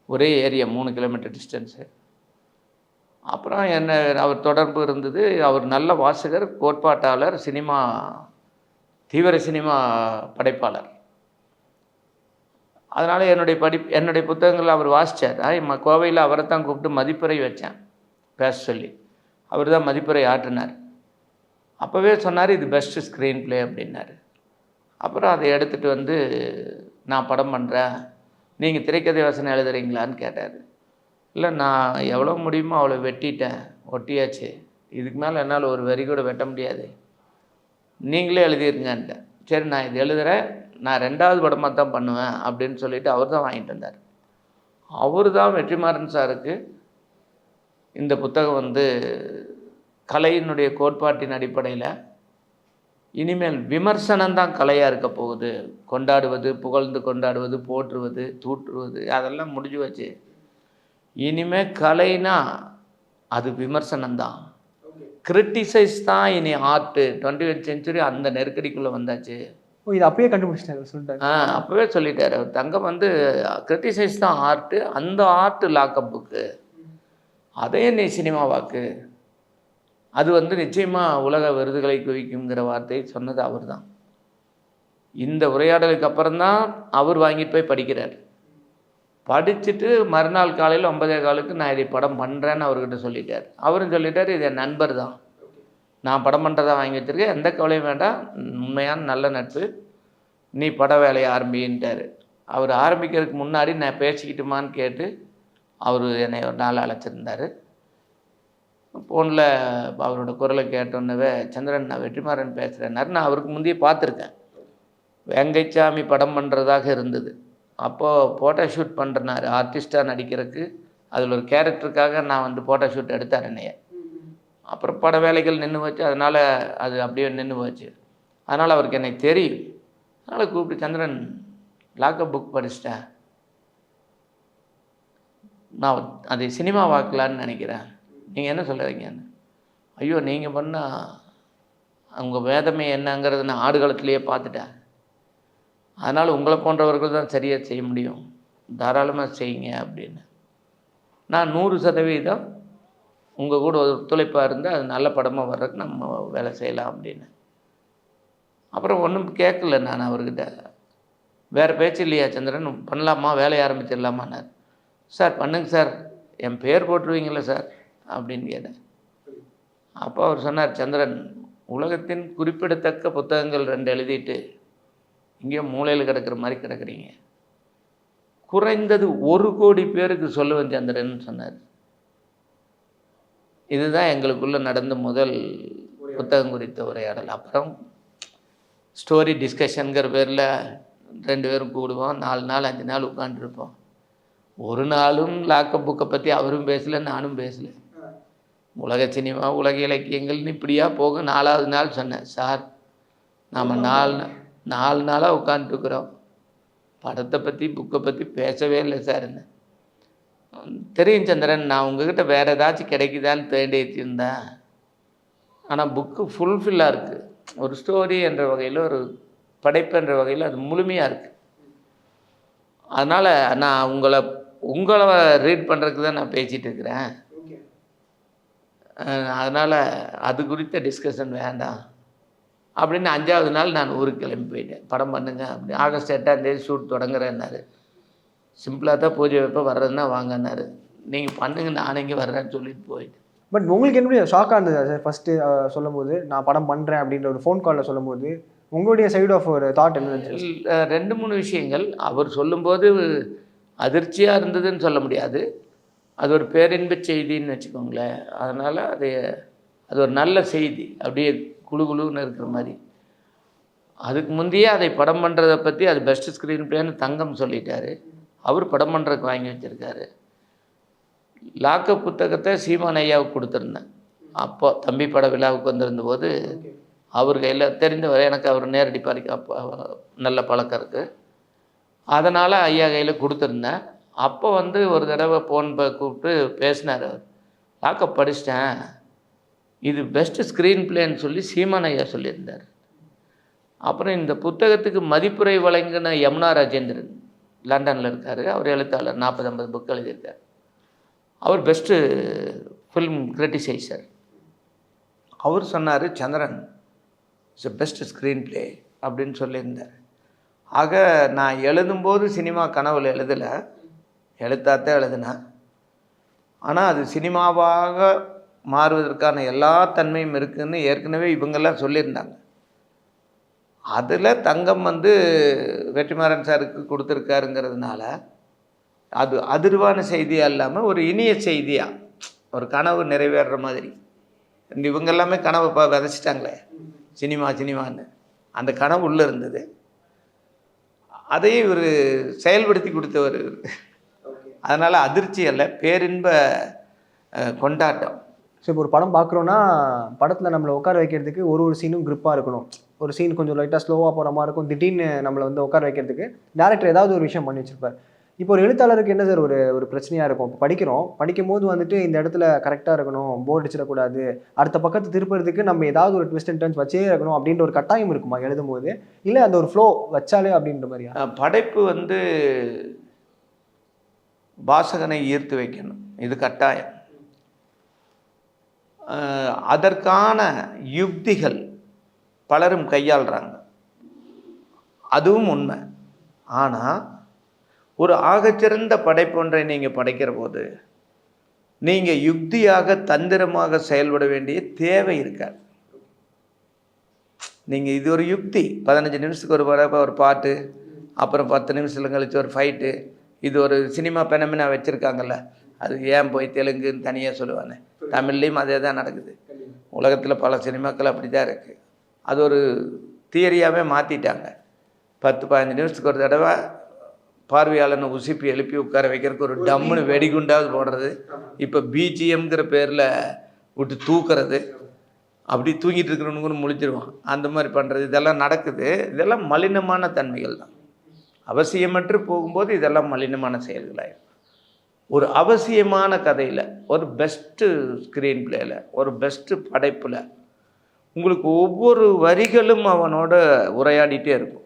ஒரே ஏரியா, 3 கிலோமீட்டர் டிஸ்டன்ஸு. அப்புறம் என்ன அவர் தொடர்பு இருந்தது. அவர் நல்ல வாசகர், கோட்பாட்டாளர், தீவிர சினிமா படைப்பாளர். அதனால் என்னுடைய புத்தகங்கள் அவர் வாசித்தார். கோவையில் அவரை தான் கூப்பிட்டு மதிப்புரை வச்சேன் பேச சொல்லி. அவர் தான் மதிப்புரை ஆற்றினார். அப்போவே சொன்னார் இது பெஸ்ட்டு ஸ்க்ரீன் ப்ளே அப்படின்னாரு. அப்புறம் அதை எடுத்துகிட்டு வந்து நான் படம் பண்ணுறேன், நீங்கள் திரைக்கதை வசனம் எழுதுறீங்களான்னு கேட்டார். இல்லை, நான் எவ்வளோ முடியுமோ அவ்வளோ வெட்டிட்டேன், ஒட்டியாச்சு, இதுக்கு மேலே என்னால் ஒரு வரி கூட வெட்ட முடியாது, நீங்களே எழுதிருங்கன்ட்டேன். சரி, நான் இது எழுதுகிறேன், நான் 2வது படமாக தான் பண்ணுவேன் அப்படின்னு சொல்லிவிட்டு அவர் தான் வாங்கிட்டு வந்தார். அவர் தான் வெற்றிமாறன் சாருக்கு இந்த புத்தகம் வந்து கலையினுடைய கோட்பாட்டின் அடிப்படையில் இனிமேல் விமர்சனம்தான் கலையாக இருக்க போகுது, கொண்டாடுவது, புகழ்ந்து கொண்டாடுவது, போற்றுவது, தூற்றுவது அதெல்லாம் முடிஞ்சு வச்சு, இனிமேல் கலைனா அது விமர்சனம்தான், கிரிட்டிசைஸ் தான் இனி ஆர்ட்டு. 21st செஞ்சுரி அந்த நெருக்கடிக்குள்ளே வந்தாச்சு. இது அப்பயே கண்டுபிடிச்சிட்டாரு, சொல்லிட்டாரு. அப்போவே சொல்லிட்டார் அவர். தங்கம் வந்து கிரிட்டிசைஸ் தான் ஆர்ட்டு, அந்த ஆர்ட்டு லாக்அப் புக்கு, அதையே நீ சினிமாவாக்கு, அது வந்து நிச்சயமாக உலக விருதுகளை குவிக்குங்கிற வார்த்தையை சொன்னது அவர் தான். இந்த உரையாடலுக்கு அப்புறம்தான் அவர் வாங்கிட்டு போய் படிக்கிறார். படிச்சுட்டு மறுநாள் காலையில் 9:15 நான் இதை படம் பண்ணுறேன்னு அவர்கிட்ட சொல்லிட்டார். அவரும் சொல்லிட்டார் இது என் நண்பர் தான், நான் படம் பண்ணுறதா வாங்கி வச்சுருக்கேன், எந்த கவலையும் வேண்டாம், உண்மையான நல்ல நட்பு, நீ பட வேலையை ஆரம்பின்ட்டார். அவர் ஆரம்பிக்கிறதுக்கு முன்னாடி நான் பேசிக்கிட்டுமான்னு கேட்டு அவர் என்னை ஒரு நாள் அழைச்சிருந்தார். ஃபோனில் அவரோட குரலை கேட்டோன்னவே, சந்திரன் நான் வெற்றிமாறன் பேசுகிறேன்னாரு. நான் அவருக்கு முந்தைய பார்த்துருக்கேன், வெங்கைச்சாமி படம் பண்ணுறதாக இருந்தது. அப்போது ஃபோட்டோ ஷூட் பண்ணுறனாரு, ஆர்டிஸ்ட்டாக நடிக்கிறதுக்கு, அதில் ஒரு கேரக்டருக்காக நான் வந்து ஃபோட்டோ ஷூட் எடுத்தார் என்னைய. அப்புறம் பட வேலைகள் நின்று போச்சு, அதனால் அது அப்படியே நின்று போச்சு. அதனால் அவருக்கு என்னை தெரியும். அதனால் கூப்பிட்டு, சந்திரன் லாக்அப் புக் படிச்சிட்டேன், நான் அதை சினிமா வாக்கலான்னு நினைக்கிறேன், நீங்கள் என்ன சொல்கிறீங்கன்னு. ஐயோ, நீங்கள் பண்ணால் அவங்க வேதமே என்னங்கிறது நான் ஆடுகளத்திலேயே பார்த்துட்டேன், அதனால் உங்களை போன்றவர்கள் தான் சரியாக செய்ய முடியும், தாராளமாக செய்யுங்க அப்படின்னு. நான் 100% உங்கள் கூட ஒத்துழைப்பாக இருந்தால் அது நல்ல படமாக வர்றதுக்கு நம்ம வேலை செய்யலாம் அப்படின்னு. அப்புறம் ஒன்றும் கேட்கல நான் அவர்கிட்ட. வேறு பேச்சு இல்லையா சந்திரன், பண்ணலாமா, வேலையை ஆரம்பிச்சிடலாமான்னார். சார் பண்ணுங்க சார், என் பேர் போட்டுருவீங்களா சார் அப்படின்னு கேட்டேன். அப்போ அவர் சொன்னார், சந்திரன் உலகத்தின் குறிப்பிடத்தக்க புத்தகங்கள் 2 எழுதிட்டு இங்கே மூலையில் கிடக்கிற மாதிரி கிடக்குறீங்க, குறைந்தது 1 கோடி பேருக்கு சொல்லுவேன் சந்திரன் சொன்னார். இதுதான் எங்களுக்குள்ளே நடந்த முதல் புத்தகம் குறித்த உரையாடல். அப்புறம் ஸ்டோரி டிஸ்கஷனுங்கிற பேரில் 2 பேரும் கூடுவோம், 4 நாள் 5 நாள் உட்காந்துருப்போம். ஒரு நாளும் லாக்அப் புக்கை பற்றி அவரும் பேசலை, நானும் பேசலை. உலக சினிமா, உலக இலக்கியங்கள்னு இப்படியா போகும். 4வது நாள் சொன்னேன், சார் நாம் 4 நாளாக உட்காந்துருக்குறோம், படத்தை பற்றி புக்கை பற்றி பேசவே இல்லை சார். என்ன தெரியும் சந்திரன், நான் உங்ககிட்ட வேறு ஏதாச்சும் கிடைக்குதான்னு தேடி வச்சுருந்தேன், ஆனால் புக்கு ஃபுல்ஃபில்லாக இருக்குது, ஒரு ஸ்டோரி என்ற வகையில், ஒரு படைப்பு என்ற வகையில் அது முழுமையாக இருக்குது. அதனால் நான் உங்களை ரீட் பண்ணுறதுக்கு தான் நான் பேசிகிட்டு இருக்கிறேன், அதனால் அது குறித்த டிஸ்கஷன் வேண்டாம் அப்படின்னு 5வது நாள் நான் ஊருக்கு கிளம்பி போயிட்டேன். படம் பண்ணுங்க அப்படி, ஆகஸ்ட் 8ஆம் தேதி ஷூட் தொடங்குறேன்னாரு. சிம்பிளாக தான் பூஜை வைப்ப, வர்றதுன்னா வாங்கன்னாரு. நீங்கள் பண்ணுங்க, நான் இங்கே வர்றேன்னு சொல்லிட்டு போயிட்டு. பட் உங்களுக்கு என்னுடைய ஷாக்காக இருந்தது சார் ஃபஸ்ட்டு சொல்லும்போது நான் படம் பண்ணுறேன் அப்படின்ற ஒரு ஃபோன் காலில் சொல்லும்போது உங்களுடைய சைடு ஆஃப் ஒரு தாட் என்ன இருந்துச்சு? 2-3 விஷயங்கள் அவர் சொல்லும்போது அதிர்ச்சியாக இருந்ததுன்னு சொல்ல முடியாது. அது ஒரு பேரின்பச் செய்தின்னு வச்சுக்கோங்களேன். அதனால் அது ஒரு நல்ல செய்தி, அப்படியே குழு குழுன்னு இருக்கிற மாதிரி. அதுக்கு முந்தையே அதை படம் பண்ணுறதை பற்றி அது பெஸ்ட் ஸ்க்ரீன் பிளேன்னு தங்கம் சொல்லிட்டாரு. அவர் படம் பண்ணுறதுக்கு வாங்கி வச்சுருக்காரு. லாக்கப் புத்தகத்தை சீமான் ஐயாவுக்கு கொடுத்துருந்தேன். அப்போ தம்பி பட விழாவுக்கு வந்திருந்தபோது அவர் கையில் தெரிந்தவரை, எனக்கு அவர் நேரடி நல்ல பழக்கம் இருக்குது, அதனால் ஐயா கையில் கொடுத்துருந்தேன். அப்போ வந்து ஒரு தடவை ஃபோன் கூப்பிட்டு பேசினார். அவர் லாக்கப் படிச்சிட்டேன், இது பெஸ்ட்டு ஸ்க்ரீன் பிளேன்னு சொல்லி சீமான் ஐயா சொல்லியிருந்தார். அப்புறம் இந்த புத்தகத்துக்கு மதிப்புரை வழங்கின யமுனா ராஜேந்திரன் லண்டனில் இருக்கார். அவர் எழுத்தாளர், 40-50 புக் எழுதியிருக்கார். அவர் பெஸ்ட்டு ஃபில்ம் கிரிட்டிசைசர். அவர் சொன்னார் Chandran it's a best screenplay அப்படின்னு சொல்லியிருந்தார். ஆக நான் எழுதும்போது சினிமா கனவுல எழுதலை, எழுத்தாத்தான் எழுதினேன். ஆனால் அது சினிமாவாக மாறுவதற்கான எல்லா தன்மையும் இருக்குதுன்னு ஏற்கனவே இவங்கெல்லாம் சொல்லியிருந்தாங்க. அதில் தங்கம் வந்து வெற்றிமாறன் சாருக்கு கொடுத்துருக்காருங்கிறதுனால அது அதிர்வான செய்தியாக இல்லாமல் ஒரு இனிய செய்தியாக, ஒரு கனவு நிறைவேறுற மாதிரி. இவங்க எல்லாமே கனவை விதைச்சிட்டாங்களே, சினிமான்னு. அந்த கனவு உள்ளே இருந்தது, அதையும் இவர் செயல்படுத்தி கொடுத்தவர். அதனால் அதிர்ச்சி அல்ல, பேரின்ப கொண்டாட்டம். ஸோ இப்போ ஒரு படம் பார்க்குறோன்னா படத்தில் நம்மளை உட்கார வைக்கிறதுக்கு ஒரு சீனும் க்ரிப்பாக இருக்கணும். ஒரு சீன் கொஞ்சம் லைட்டாக ஸ்லோவாக போகிற மாதிரி இருக்கும், திடீர்னு நம்மளை வந்து உட்கார வைக்கிறதுக்கு டேரக்டர் ஏதாவது ஒரு விஷயம் பண்ணி வச்சுருப்பார். இப்போ ஒரு எழுத்தாளருக்கு என்ன சார் ஒரு பிரச்சனையாக இருக்கும்? இப்போ படிக்கும்போது வந்துட்டு இந்த இடத்துல கரெக்டாக இருக்கணும், போர் அடிச்சிடக்கூடாது, அடுத்த பக்கத்தை திருப்புறதுக்கு நம்ம ஏதாவது ஒரு ட்விஸ்ட் அண்ட் டர்ன்ஸ் வச்சே இருக்கணும் அப்படின்ற ஒரு கட்டாயம் இருக்குமா எழுதும்போது? இல்லை அந்த ஒரு ஃப்ளோ வச்சாலே அப்படின்ற மாதிரியா? படைப்பு வந்து வாசகனை ஈர்த்து வைக்கணும், இது கட்டாயம். அதற்கான யுக்திகள் பலரும் கையாளுறாங்க, அதுவும் உண்மை. ஆனால் ஒரு ஆகச்சிறந்த படைப்பொன்றை நீங்கள் படைக்கிற போது நீங்கள் யுக்தியாக தந்திரமாக செயல்பட வேண்டிய தேவை இருக்காது. நீங்கள் இது ஒரு யுக்தி, 15 நிமிஷத்துக்கு ஒரு பாட்டு, அப்புறம் 10 நிமிஷத்தில் கழிச்சு ஒரு ஃபைட்டு, இது ஒரு சினிமா பெனமினா வச்சுருக்காங்கல்ல, அது ஏன் போய் தெலுங்குன்னு தனியாக சொல்லுவானே, தமிழ்லேயும் அதே தான் நடக்குது. உலகத்தில் பல சினிமாக்கள் அப்படி தான் இருக்குது. அது ஒரு தியரியாகவே மாற்றிட்டாங்க. 10-15 நிமிஷத்துக்கு ஒரு தடவை பார்வையாளனை உசுப்பி எழுப்பி உட்கார வைக்கிறதுக்கு ஒரு டம்முன்னு வெடிகுண்டாவது போடுறது, இப்போ பிஜிஎம்ங்கிற பேரில் விட்டு தூக்குறது, அப்படி தூங்கிட்டு இருக்கிறவனுக்கு முழிச்சிருவான், அந்த மாதிரி பண்ணுறது, இதெல்லாம் நடக்குது. இதெல்லாம் மலினமான தன்மைகள் தான். அவசியமற்று போகும்போது இதெல்லாம் மலினமான செயல்களாயிடும். ஒரு அவசியமான கதையில், ஒரு பெஸ்ட்டு ஸ்க்ரீன் பிளேயில், ஒரு பெஸ்ட்டு படைப்பில் உங்களுக்கு ஒவ்வொரு வரிகளும் அவனோட உரையாடிட்டே இருக்கும்,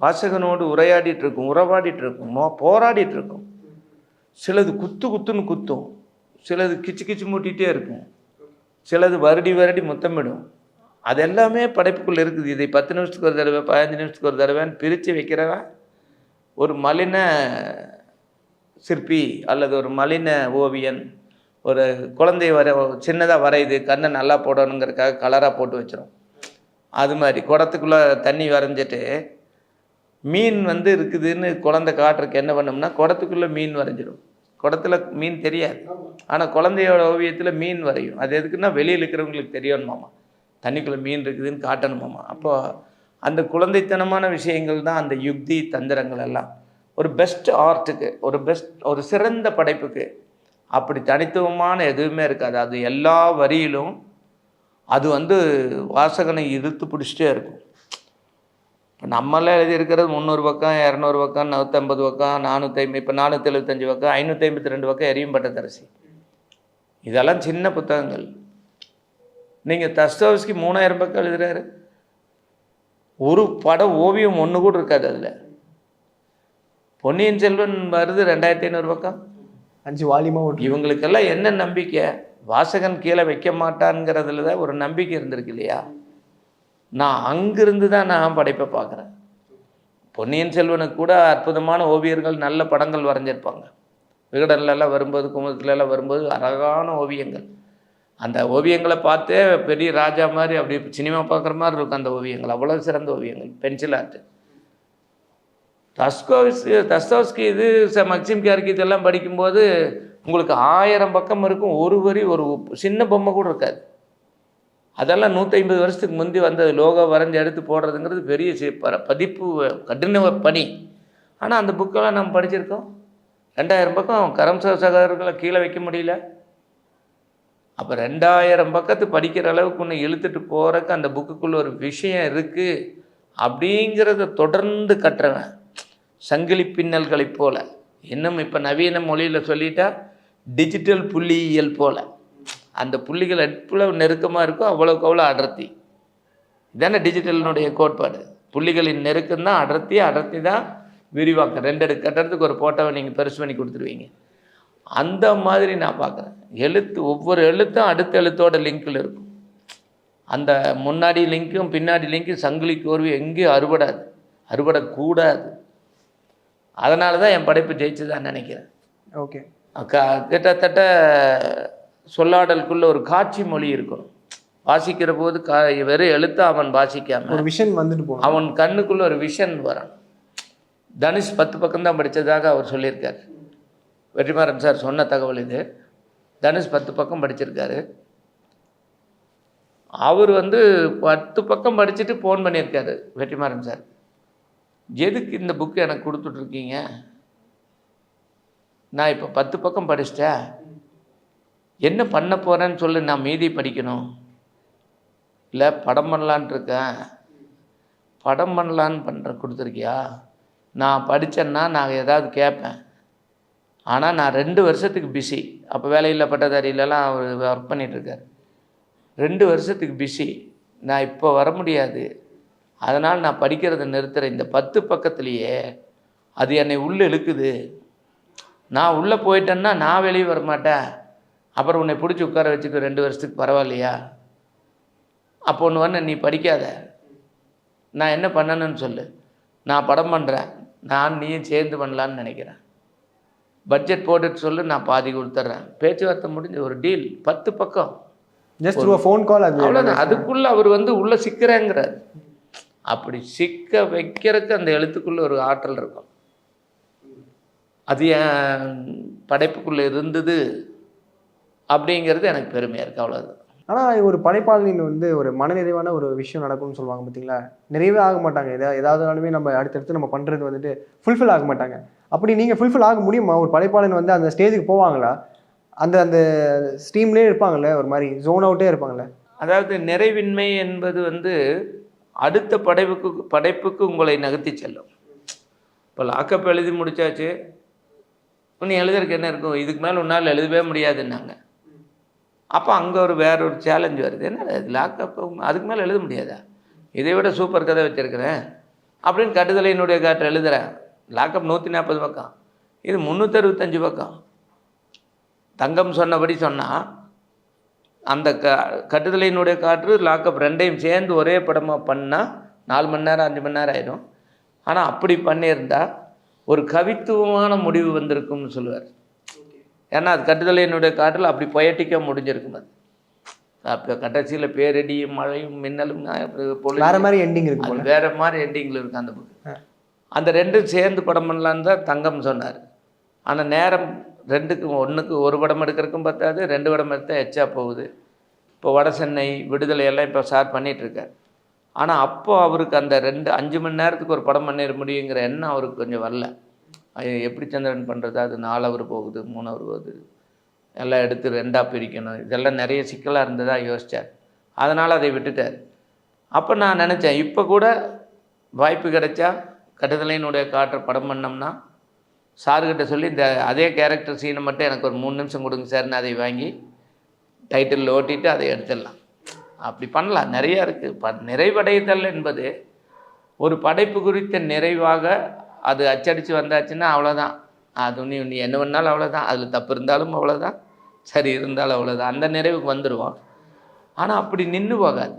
வாசகனோடு உரையாடிட்டு இருக்கும், உறவாடிட்டு இருக்கும், போராடிட்டு இருக்கும். சிலது குத்துன்னு குத்தும், சிலது கிச்சு மூட்டிகிட்டே இருக்கும், சிலது வருடி முத்தமிடும். அது எல்லாமே படைப்புக்குள்ளே இருக்குது. இதை 10 நிமிஷத்துக்கு ஒரு தடவை, 15 நிமிஷத்துக்கு ஒரு தடவைன்னு பிரித்து வைக்கிறவன் ஒரு மலின சிற்பி அல்லது ஒரு மலின ஓவியன். ஒரு குழந்தை சின்னதாக வரையுது, கண்ணை நல்லா போடணுங்கிறதுக்காக கலராக போட்டு வச்சிடும். அது மாதிரி குடத்துக்குள்ளே தண்ணி வரைஞ்சிட்டு மீன் வந்து இருக்குதுன்னு குழந்தை காட்டுறதுக்கு என்ன பண்ணோம்னா, குடத்துக்குள்ளே மீன் வரைஞ்சிடும். குடத்தில் மீன் தெரியாது, ஆனால் குழந்தையோட ஓவியத்தில் மீன் வரையும். அது எதுக்குன்னா வெளியில் இருக்கிறவங்களுக்கு தெரியணுமாமா, தண்ணிக்குள்ளே மீன் இருக்குதுன்னு காட்டணுமாமா. அப்போ அந்த குழந்தைத்தனமான விஷயங்கள் தான் அந்த யுக்தி தந்திரங்கள் எல்லாம். ஒரு பெஸ்ட் ஆர்ட்டுக்கு, ஒரு சிறந்த படைப்புக்கு அப்படி தனித்துவமான எதுவுமே இருக்காது. அது எல்லா வரியிலும் அது வந்து வாசகனை இழுத்து பிடிச்சிட்டே இருக்கும். இப்போ நம்மளாம் எழுதியிருக்கிறது 300 பக்கம், 200 பக்கம், 150 பக்கம், 450, இப்போ 475 பக்கம், 552 பக்கம் எரியும் பட்டத்தரசி. இதெல்லாம் சின்ன புத்தகங்கள். நீங்கள் தஸ்தோவ்ஸ்கி 3000 பக்கம் எழுதுறாரு, ஒரு படம் ஓவியம் ஒன்று கூட இருக்காது அதில். பொன்னியின் செல்வன் வருது 2500 பக்கம், 5 வால்யூமாக ஓட்டு. இவங்களுக்கெல்லாம் என்ன நம்பிக்கை? வாசகன் கீழே வைக்க மாட்டான்ங்கிறதுல தான் ஒரு நம்பிக்கை இருந்திருக்கு இல்லையா? நான் அங்கிருந்து தான் நான் படைப்பை பார்க்குறேன். பொன்னியின் செல்வனுக்கு கூட அற்புதமான ஓவியர்கள் நல்ல படங்கள் வரைஞ்சிருப்பாங்க, விகடன்லலாம் வரும்போது, குமுதத்துலலாம் வரும்போது அழகான ஓவியங்கள். அந்த ஓவியங்களை பார்த்தே பெரிய ராஜா மாதிரி அப்படி சினிமா பார்க்குற மாதிரி இருக்கும் அந்த ஓவியங்கள். அவ்வளோ சிறந்த ஓவியங்கள். Pencil art. தஸ்தோஸ்கி இது மக்சிம் கார்கி இதெல்லாம் படிக்கும்போது உங்களுக்கு 1000 பக்கம் இருக்கும். ஒரு வரி ஒரு சின்ன பொம்மை கூட இருக்காது. அதெல்லாம் 150 வருஷத்துக்கு முந்தி வந்தது. லோகோ வரைஞ்சி எடுத்து போடுறதுங்கிறது பெரிய பதிப்பு கடின பணி. ஆனால் அந்த புக்கெல்லாம் நம்ம படிச்சிருக்கோம். 2000 பக்கம் கரம்சார் சகோதரர்களை கீழே வைக்க முடியல. அப்போ 2000 பக்கத்து படிக்கிற அளவுக்கு ஒன்று இழுத்துட்டு போகிறக்கு அந்த புக்குக்குள்ளே ஒரு விஷயம் இருக்குது அப்படிங்கிறத தொடர்ந்து கட்டுறவன். சங்கிலி பின்னல்களைப் போல். இன்னும் இப்போ நவீன மொழியில் சொல்லிட்டா டிஜிட்டல் புள்ளியியல் போல். அந்த புள்ளிகள் எவ்வளோ நெருக்கமாக இருக்கோ அவ்வளோக்கு அவ்வளோ அடர்த்தி. இதானே டிஜிட்டலினுடைய கோட்பாடு. புள்ளிகளின் நெருக்கம் தான் அடர்த்தி, அடர்த்தி தான் விரிவாக்கம். 2 அடுக்கு கட்டுறதுக்கு ஒரு ஃபோட்டோவை நீங்கள் பெருசு பண்ணி கொடுத்துருவீங்க. அந்த மாதிரி நான் பார்க்குறேன். ஒவ்வொரு எழுத்தும் அடுத்த எழுத்தோட லிங்கில் இருக்கும். அந்த முன்னாடி லிங்க்கும் பின்னாடி லிங்க்கும் சங்கிலி கோர்வை எங்கேயும் அறுபடக்கூடாது. அதனால தான் என் படைப்பு ஜெயிச்சுதான் நினைக்கிறேன். ஓகே. கிட்டத்தட்ட சொல்லாடலுக்குள்ள ஒரு காட்சி மொழி இருக்கணும். வாசிக்கிற போது வெறும் எழுத்து அவன் வாசிக்காம ஒரு விஷன் வந்துட்டு போகணும். அவன் கண்ணுக்குள்ள ஒரு விஷன் வரணும். தனுஷ் 10 பக்கம் தான் படித்ததாக அவர் சொல்லியிருக்கார். வெற்றிமாறன் சார் சொன்ன தகவல் இது. தனுஷ் 10 பக்கம் படிச்சிருக்காரு. அவர் 10 பக்கம் படிச்சுட்டு ஃபோன் பண்ணியிருக்காரு வெற்றிமாறன் சார். எதுக்கு இந்த புக்கு எனக்கு கொடுத்துட்ருக்கீங்க? நான் இப்போ 10 பக்கம் படிச்சிட்டேன், என்ன பண்ண போகிறேன்னு சொல்லி நான் மீதி படிக்கணும். இல்லை படம் பண்ணலான் இருக்கேன். படம் பண்ணலான்னு கொடுத்துருக்கியா? நான் படித்தேன்னா நான் ஏதாவது கேட்பேன். ஆனால் நான் 2 வருஷத்துக்கு பிஸி. அப்போ வேலையில் பட்டதாரியிலலாம் அவர் ஒர்க் பண்ணிகிட்ருக்கார். 2 வருஷத்துக்கு பிஸி. நான் இப்போ வர முடியாது. அதனால் நான் படிக்கிறத நிறுத்துகிறேன். இந்த 10 பக்கத்துலேயே அது என்னை உள்ளே இழுக்குது. நான் உள்ளே போயிட்டேன்னா நான் வெளியே வரமாட்டேன். அப்புறம் உன்னை பிடிச்சி உட்கார வச்சுக்க 2 வருஷத்துக்கு பரவாயில்லையா? அப்போ ஒன்று நீ படிக்காத, நான் என்ன பண்ணணும்னு சொல்லு. நான் படம் பண்ணுறேன், நீயும் சேர்ந்து பண்ணலான்னு நினைக்கிறேன். பட்ஜெட் போட்டுட்டு சொல்லு, நான் பாதி கொடுத்துட்றேன். பேச்சுவார்த்தை முடிஞ்ச ஒரு டீல். 10 பக்கம் ஜஸ்ட் ஒரு ஃபோன் கால். அது அவ்வளோதான். அதுக்குள்ளே அவர் உள்ளே சிக்கிறேங்கிறார். அப்படி சிக்க வைக்கிறதுக்கு அந்த எழுத்துக்குள்ளே ஒரு ஆற்றல் இருக்கும். அது என் படைப்புக்குள்ளே இருந்தது அப்படிங்கிறது எனக்கு பெருமையாக இருக்குது. அவ்வளோதான். ஆனால் ஒரு படைப்பாளனின் ஒரு மனநிறைவான ஒரு விஷயம் நடக்கும்னு சொல்லுவாங்க பார்த்தீங்களா? நிறைவே ஆக மாட்டாங்க. ஏதாவதுனாலுமே நம்ம அடுத்தடுத்து நம்ம பண்ணுறது ஃபுல்ஃபில் ஆக மாட்டாங்க. அப்படி நீங்கள் ஃபுல்ஃபில் ஆக முடியுமா? ஒரு படைப்பாளன் அந்த ஸ்டேஜுக்கு போவாங்களா? அந்த ஸ்ட்ரீம்லேயே இருப்பாங்கள்ல, ஒரு மாதிரி ஜோன் அவுட்டே இருப்பாங்கள்ல? அதாவது நிறைவின்மை என்பது அடுத்த படைப்புக்கு உங்களை நகர்த்தி செல்லும். இப்போ லாக்கப் எழுதி முடித்தாச்சு, இன்னும் எழுதுறதுக்கு என்ன இருக்கும்? இதுக்கு மேலே உன்னால் எழுதவே முடியாதுன்னாங்க. அப்போ அங்கே வேற ஒரு சேலஞ்ச் வருது. என்ன லாக்கப், அதுக்கு மேலே எழுத முடியாதா? இதை விட சூப்பர் கதை வச்சுருக்கிறேன் அப்படின்னு கட்டுதலையினுடைய காற்று எழுதுகிறேன். லாக்கப் 140 பக்கம், இது 365 பக்கம். தங்கம் சொன்னபடி சொன்னால் அந்த கட்டுதலையினுடைய காற்று லாக்கப் 2ஐயும் சேர்ந்து ஒரே படமாக பண்ணால் 4 மணி நேரம் 5 மணி நேரம் ஆகிடும். ஆனால் அப்படி பண்ணியிருந்தால் ஒரு கவித்துவமான முடிவு வந்திருக்கும்னு சொல்லுவார். ஏன்னா அது கட்டுதலையினுடைய காற்றில் அப்படி பொயட்டிக்காக முடிஞ்சிருக்கும். அது அப்போ கடைசியில் பேரடியும் மழையும் மின்னலும் வேறு மாதிரி எண்டிங் இருக்கு. அது வேறு மாதிரி எண்டிங்கில் இருக்குது அந்த புக்கு. அந்த 2ம் சேர்ந்து படம் பண்ணலான்னு தான் தங்கம் சொன்னார். ஆனால் நேரம் 2க்கும் 1க்கு ஒரு படம் எடுக்கிறதுக்கும் பத்தாது, 2 படம் எடுத்தால் எச்சா போகுது. இப்போ வட சென்னை விடுதலையெல்லாம் இப்போ சார் பண்ணிகிட்ருக்கார். ஆனால் அப்போது அவருக்கு அந்த 5 மணி நேரத்துக்கு ஒரு படம் பண்ணிட முடியுங்கிற எண்ணம் அவருக்கு கொஞ்சம் வரல. எப்படி சந்திரன் பண்ணுறது, அது 4 ஹவர் போகுது, 3 ஹவர் போகுது, எல்லாம் எடுத்து 2ஆக பிரிக்கணும், இதெல்லாம் நிறைய சிக்கலாக இருந்ததாக யோசித்தார். அதனால் அதை விட்டுட்டார். அப்போ நான் நினச்சேன், இப்போ கூட வாய்ப்பு கிடைச்சா கட்டுதலையினுடைய காற்றை படம் பண்ணோம்னா சார்கிட்ட சொல்லி அதே கேரக்டர் சீனை மட்டும் எனக்கு ஒரு 3 நிமிஷம் கொடுங்க சார்னு அதை வாங்கி டைட்டில் ஓட்டிட்டு அதை எடுத்துடலாம். அப்படி பண்ணலாம். நிறையா இருக்குது. நிறைவடைதல் என்பது ஒரு படைப்பு குறித்த நிறைவாக அது அச்சடித்து வந்தாச்சுன்னா அவ்வளோதான். அது நீ என்ன பண்ணாலும் அவ்வளோதான். அதில் தப்பு இருந்தாலும் அவ்வளோதான், சரி இருந்தாலும் அவ்வளோதான். அந்த நிறைவுக்கு வந்துடுவோம். ஆனால் அப்படி நின்று போகாது.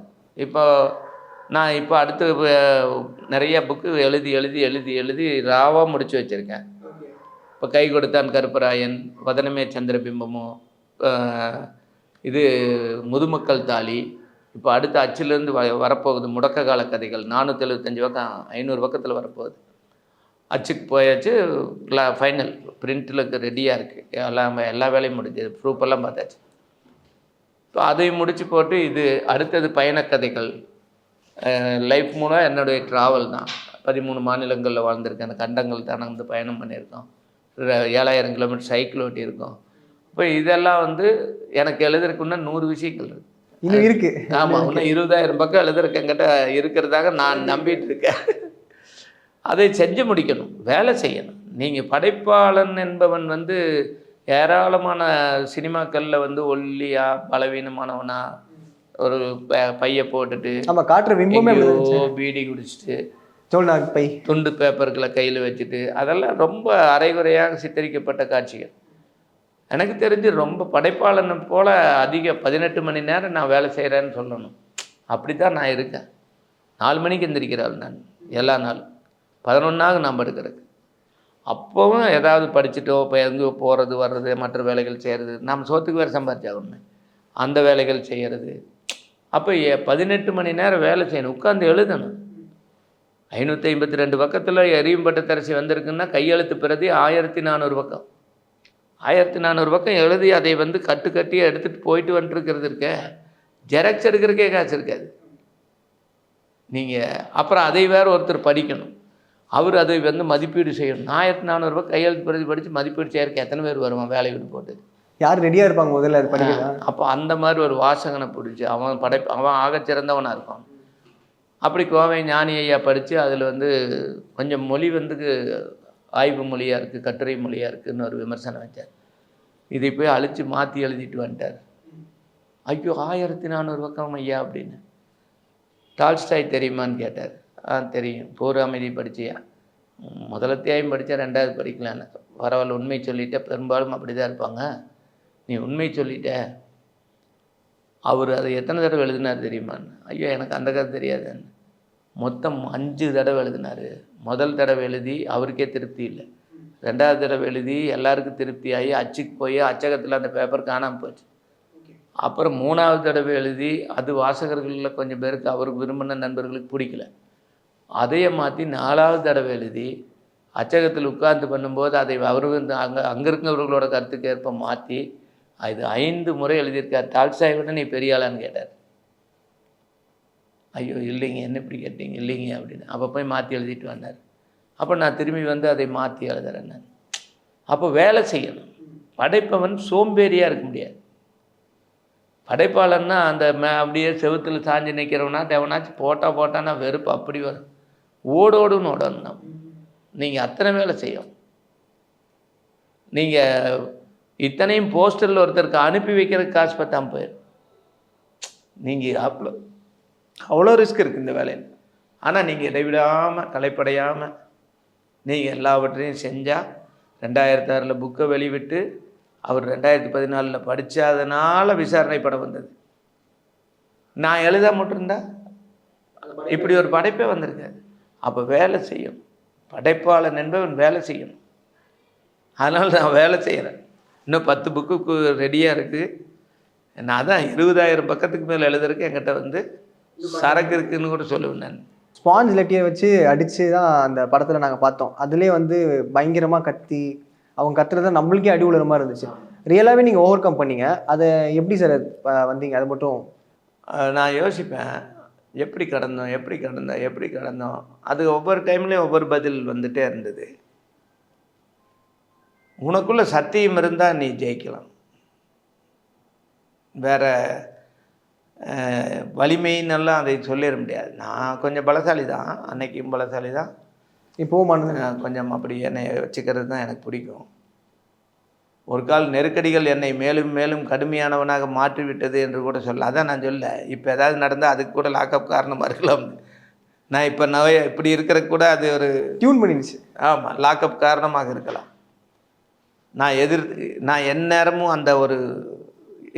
நான் அடுத்து நிறைய புக்கு எழுதி ராவாக முடித்து வச்சுருக்கேன். இப்போ கை கொடுத்தான் கருப்பராயன், வதனமே சந்திரபிம்பமோ, இது முதுமக்கள் தாலி, இப்போ அடுத்த அச்சிலேருந்து வரப்போகுது முடக்க கால கதைகள், 475 பக்கம் 500 பக்கத்தில் வரப்போகுது. அச்சுக்கு போயாச்சு, ஃபைனல் பிரிண்டில் ரெடியாக இருக்குது, எல்லா வேலையும் முடிஞ்சது, ப்ரூஃபெல்லாம் பார்த்தாச்சு. இப்போ அதையும் முடித்து போட்டு இது அடுத்தது பயணக்கதைகள். லைஃப் மூலம் என்னுடைய ட்ராவல் தான். 13 மாநிலங்களில் வாழ்ந்திருக்கேன், அந்த கண்டங்கள் தான் வந்து பயணம் பண்ணியிருக்கோம், 7000 கிலோமீட்டர் சைக்கிள் ஓட்டியிருக்கோம். இப்போ இதெல்லாம் வந்து எனக்கு எழுதுறதுக்குன்னா 100 விஷயங்கள் இருக்குது, இன்னும் இருக்குது. ஆமாம், இன்னும் 20,000 பக்கம் எழுதுறதுக்கு என்கிட்ட இருக்கிறதாக நான் நம்பிட்டு இருக்கேன். அதை செஞ்சு முடிக்கணும், வேலை செய்யணும். நீங்கள் படைப்பாளன் என்பவன் வந்து ஏராளமான சினிமாக்களில் வந்து ஒல்லியாக பலவீனமானவனா ஒரு பையை போட்டுட்டு நம்ம காட்டுற பிம்பமே பீடி குடிச்சிட்டு சோல்நாக் பை துண்டு பேப்பர்களை கையில் வச்சுட்டு அதெல்லாம் ரொம்ப அரைகுறையாக சித்தரிக்கப்பட்ட காட்சிகள். எனக்கு தெரிஞ்சு ரொம்ப படைப்பாளனை போல் அதிக 18 மணி நேரம் நான் வேலை செய்கிறேன்னு சொல்லணும். அப்படி தான் நான் இருக்கேன். 4 மணிக்கு எந்திரிக்கிறாள் நான் எல்லா நாளும், 11 நான் படுக்கிறதுக்கு. அப்போவும் ஏதாவது படிச்சுட்டோ இப்போ எங்கேயோ போகிறது வர்றது மற்ற வேலைகள் செய்கிறது, நம்ம சோத்துக்கு வேறு சம்பாதிச்சாகணும், அந்த வேலைகள் செய்கிறது. அப்போ 18 மணி நேரம் வேலை செய்யணும், உட்காந்து எழுதணும். 552 பக்கத்தில் எரியும் பட்டத்தரசி வந்திருக்குன்னா கையெழுத்து பிரதி 1400 பக்கம். 1400 பக்கம் எழுதி அதை வந்து கட்டி எடுத்துகிட்டு போயிட்டு வந்துட்டுருக்கிறது இருக்க, ஜெராக்ஸ் எடுக்கிறதுக்கே காசு இருக்காது. நீங்கள் அப்புறம் அதை வேறு ஒருத்தர் படிக்கணும், அவர் அதை வந்து மதிப்பீடு செய்யணும். 1400 ரூபாய் கையெழுத்து பிரதி படித்து மதிப்பீடு செய்யறதுக்கு எத்தனை பேர் வருவான் வேலை விட்டு போட்டு? யார் ரெடியாக இருப்பாங்க முதல்ல அது படிக்கலாம்? அப்போ அந்த மாதிரி ஒரு வாசகனை பிடிச்சி அவன் ஆகச்சிறந்தவனாக இருப்பான். அப்படி கோவை ஞானி ஐயா படித்து அதில் வந்து கொஞ்சம் மொழி வந்து ஆய்வு மொழியாக இருக்குது, கட்டுரை மொழியாக இருக்குதுன்னு ஒரு விமர்சனம் வச்சார். இதை போய் அழித்து மாற்றி எழுதிட்டு வந்துட்டார். ஐயோ 1400 பக்கம் ஐயா அப்படின்னு. டால்ஸ்டாய் தெரியுமான்னு கேட்டார். தெரியும். போர் அமைதி படிச்சியா? முதலத்தையும் படித்தா 2வது படிக்கலான்னு. பரவாயில்ல, உண்மை சொல்லிட்ட, பெரும்பாலும் அப்படி தான் இருப்பாங்க, நீ உண்மை சொல்லிட்ட. அவர் அதை எத்தனை தடவை எழுதினார் தெரியுமான்னு. ஐயோ எனக்கு அந்த கதை தெரியாதுன்னு. மொத்தம் 5 தடவை எழுதினார். முதல் தடவை எழுதி அவருக்கே திருப்தி இல்லை, 2வது தடவை எழுதி எல்லாருக்கும் திருப்தி ஆகி அச்சுக்கு போய் அச்சகத்தில் அந்த பேப்பர் காணாமல் போச்சு. அப்புறம் 3வது தடவை எழுதி அது வாசகர்களில் கொஞ்சம் பேருக்கு அவருக்கு விரும்பின நண்பர்களுக்கு பிடிக்கல, அதையே மாற்றி 4வது தடவை எழுதி அச்சகத்தில் உட்கார்ந்து பண்ணும்போது அதை அவருக்கு அங்கே இருக்கிறவர்களோட கருத்துக்கு ஏற்ப மாற்றி இது 5 முறை எழுதியிருக்கார். டால்ஸ்டாயை விட நீ பெரிய ஆளான்னு கேட்டார். ஐயோ இல்லைங்க, என்ன இப்படி கேட்டீங்க? இல்லைங்க அப்படின்னு. அப்போ போய் மாற்றி எழுதிட்டு வந்தார். அப்போ நான் திரும்பி வந்து அதை மாற்றி எழுதுறேன் நான். அப்போ வேலை செய்யணும். படைப்பவன் சோம்பேறியாக இருக்க முடியாது. படைப்பாளன்னா அந்த அப்படியே செவுத்தில் சாஞ்சு நிற்கிறவனா தேவனாச்சும் போட்டான்னா வெறுப்பு அப்படி வரும். ஓடோடுன்னு ஓடணும். நீங்கள் அத்தனை வேலை செய்யும். நீங்கள் இத்தனையும் போஸ்டரில் ஒருத்தருக்கு அனுப்பி வைக்கிறதுக்கு காசு பத்தாமல் போயிடும். நீங்கள் அவ்வளோ ரிஸ்க் இருக்குது இந்த வேலையில். ஆனால் நீங்கள் இடைவிடாமல் களைப்படையாமல் நீங்கள் எல்லாவற்றையும் செஞ்சால் 2006 புக்கை வெளிவிட்டு அவர் 2014 படித்ததுனால விசாரணை படம் வந்தது. நான் எழுத மட்டும்தான் இப்படி ஒரு படைப்பே வந்திருக்காது. அப்போ வேலை செய்யணும். படைப்பாளன் என்பவன் வேலை செய்யணும். அதனால் நான் வேலை செய்கிறேன். இன்னும் 10 புக்கு ரெடியாக இருக்குது. நான் தான் 20,000 பக்கத்துக்கு மேலே எழுதுறதுக்கு என்கிட்ட வந்து சரக்கு இருக்குதுன்னு கூட சொல்லுவேன் நான். ஸ்பாஞ்ச் லெட்டியை வச்சு அடித்து தான் அந்த படத்தில் நாங்கள் பார்த்தோம். அதுலேயே வந்து பயங்கரமாக கத்தி அவங்க கத்துறத நம்மளுக்கே அடி உள்ள மாதிரி இருந்துச்சு. ரியலாகவே நீங்கள் ஓவர் கம் பண்ணீங்க, அதை எப்படி சார் வந்தீங்க? அது மட்டும் நான் யோசிப்பேன், எப்படி கடந்தோம். அது ஒவ்வொரு டைம்லேயும் ஒவ்வொரு பதில் வந்துகிட்டே இருந்தது. உனக்குள்ள சத்தியம் இருந்தால் நீ ஜெயிக்கலாம். வேறு வலிமைன்னெல்லாம் அதை சொல்லிட முடியாது. நான் கொஞ்சம் பலசாலி தான், அன்னைக்கும் பலசாலி தான், இப்போவும் கொஞ்சம் அப்படி என்னை வச்சுக்கிறது தான் எனக்கு பிடிக்கும். ஒரு கால் நெருக்கடிகள் என்னை மேலும் மேலும் கடுமையானவனாக மாற்றிவிட்டது என்று கூட சொல்ல. அதான் நான் சொல்ல, இப்போ ஏதாவது நடந்தால் அதுக்கு கூட லாக்அப் காரணமாக இருக்கலாம். நான் இப்போ இப்படி இருக்கிற கூட அது ஒரு டியூன் பண்ணிடுச்சு. ஆமாம், லாக்அப் காரணமாக இருக்கலாம். நான் எந்நேரமும் அந்த ஒரு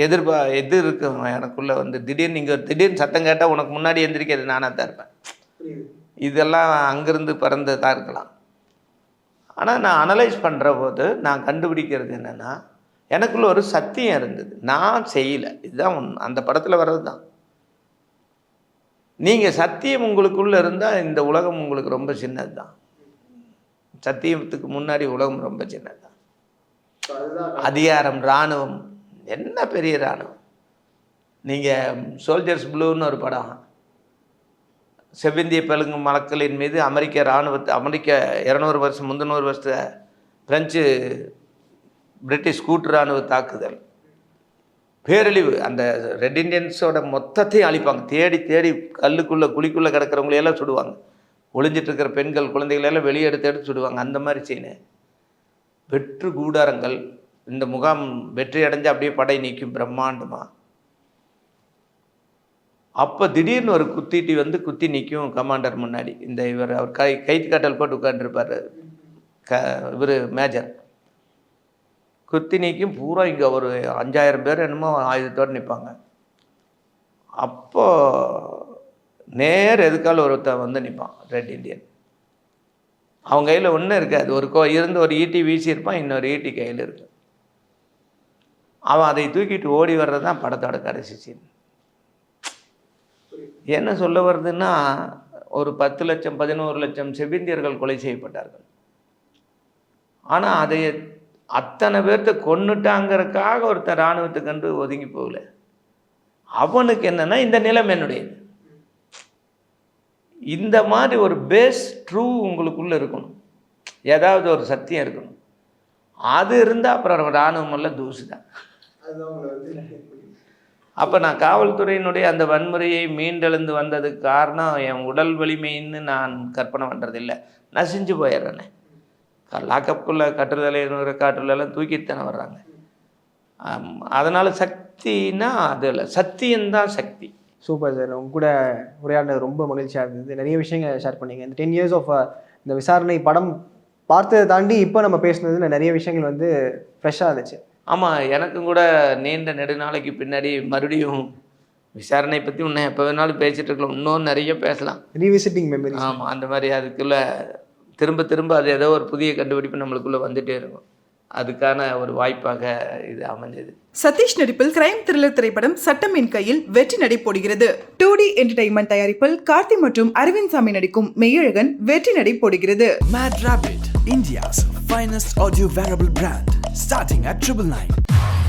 எது இருக்கும் எனக்குள்ளே வந்து. திடீர்னு சத்தம் கேட்டால் உனக்கு முன்னாடி எந்திரிக்கிறது நானாக தான் இருப்பேன். இதெல்லாம் அங்கேருந்து பிறந்ததாக இருக்கலாம். ஆனால் நான் அனலைஸ் பண்ணுற போது நான் கண்டுபிடிக்கிறது என்னென்னா, எனக்குள்ள ஒரு சத்தியம் இருந்தது. நான் செய்யலை, இதுதான் அந்த படத்தில் வர்றது தான். நீங்கள் சத்தியம் உங்களுக்குள்ளே இருந்தால் இந்த உலகம் உங்களுக்கு ரொம்ப சின்னது தான். சத்தியத்துக்கு முன்னாடி உலகம் ரொம்ப சின்னது தான். அதிகாரம், இராணுவம், என்ன பெரிய இராணுவம். நீங்கள் சோல்ஜர்ஸ் ப்ளூன்னு ஒரு படம், செவ்விந்திய பெருங்கு மலக்களின் மீது அமெரிக்க 200 வருஷம் 300 வருஷ பிரெஞ்சு பிரிட்டிஷ் கூட்டு இராணுவ தாக்குதல், பேரழிவு. அந்த ரெட் இண்டியன்ஸோட மொத்தத்தையும் அழிப்பாங்க. தேடி தேடி கல்லுக்குள்ளே குழிக்குள்ளே கிடக்கிறவங்களையெல்லாம் சுடுவாங்க. ஒளிஞ்சிட்டு இருக்கிற பெண்கள் குழந்தைகளெல்லாம் வெளியே எடுத்து சுடுவாங்க. அந்த மாதிரி சீனு. வெற்று கூடாரங்கள். இந்த முகாம் வெற்றி அடைஞ்சு அப்படியே படை நீக்கும் பிரம்மாண்டமாக. அப்போ திடீர்னு ஒரு குத்திட்டு வந்து குத்தி நிற்கும் கமாண்டர் முன்னாடி. இந்த அவர் கைத்து காட்டல் போட்டு உட்காந்துருப்பார் இவர் மேஜர். குத்தி நிற்கும் பூரா இங்கே ஒரு 5000 பேர் என்னமோ ஆயுதத்தோடு நிற்பாங்க. அப்போ நேர் எதுக்கால ஒருத்தன் வந்து நிற்பான், ரெட் இண்டியன். அவங்க கையில் ஒன்றும் இருக்காது. ஒரு ஈட்டி வீசியிருப்பான், இன்னொரு ஈட்டி கையில் இருக்கு. அவன் அதை தூக்கிட்டு ஓடி வர்றது தான் படத்தோட கடைசி சீன். என்ன சொல்ல வருதுன்னா, ஒரு 10 லட்சம் 11 லட்சம் செவ்விந்தியர்கள் கொலை செய்யப்பட்டார்கள். ஆனால் அதை அத்தனை பேர்த்த கொன்னுட்டாங்கிறதுக்காக ஒருத்தன் இராணுவத்தை கண்டு ஒதுங்கி போகல. அவனுக்கு என்னன்னா, இந்த நிலம் என்னுடையது. இந்த மாதிரி ஒரு பேஸ் ட்ரூ உங்களுக்குள்ளே இருக்கணும். ஏதாவது ஒரு சத்தியம் இருக்கணும். அது இருந்தால் அப்புறம் இராணுவம் எல்லாம் தூசு தான். அப்போ நான் காவல்துறையினுடைய அந்த வன்முறையை மீண்டெழுந்து வந்ததுக்கு காரணம் என் உடல் வலிமைன்னு நான் கற்பனை பண்ணுறதில்லை. நசிஞ்சு போயிடுறேனே. லாக்கப்புக்குள்ளே கட்டுதலைங்கிற காற்றுலெல்லாம் தூக்கிட்டு தானே வர்றாங்க. அதனால் சக்தின்னா அது இல்லை, சத்தியம்தான் சக்தி. Super sir. உங்க கூட உரையாடினது ரொம்ப மகிழ்ச்சியாக இருந்தது. நிறைய விஷயங்கள் ஷேர் பண்ணீங்க. இந்த 10 years ஆஃப் இந்த விசாரணை படம் பார்த்ததை தாண்டி இப்போ நம்ம பேசுனதில் நிறைய விஷயங்கள் வந்து ஃப்ரெஷ்ஷாக இருந்துச்சு. ஆமாம், எனக்கும் கூட நீண்ட நெடுநாளைக்கு பின்னாடி மறுபடியும் விசாரணை பற்றி இன்னும் எப்போ வேணாலும் பேசிகிட்டு இருக்கலாம். இன்னும் நிறைய பேசலாம். Revisiting memory. ஆமாம், அந்த மாதிரி அதுக்குள்ளே திரும்ப திரும்ப அது ஏதோ ஒரு புதிய கண்டுபிடிப்பு நம்மளுக்குள்ளே வந்துகிட்டே இருக்கும். அதுக்கான ஒரு வாய்ப்பாக இது அமைஞ்சது. சதீஷ் நடிப்பில் கிரைம் த்ரில்லர் திரைப்படம் சட்டம் என் கையில் வெற்றி நடை போடுகிறது. 2D என்டர்டைன்மெண்ட் தயாரிப்பில் கார்த்தி மற்றும் அரவிந்த் சாமி நடிக்கும் மெய்யழகன் வெற்றி நடை போடுகிறது. Mad Rabbit, India's finest audio wearable brand, starting at 999.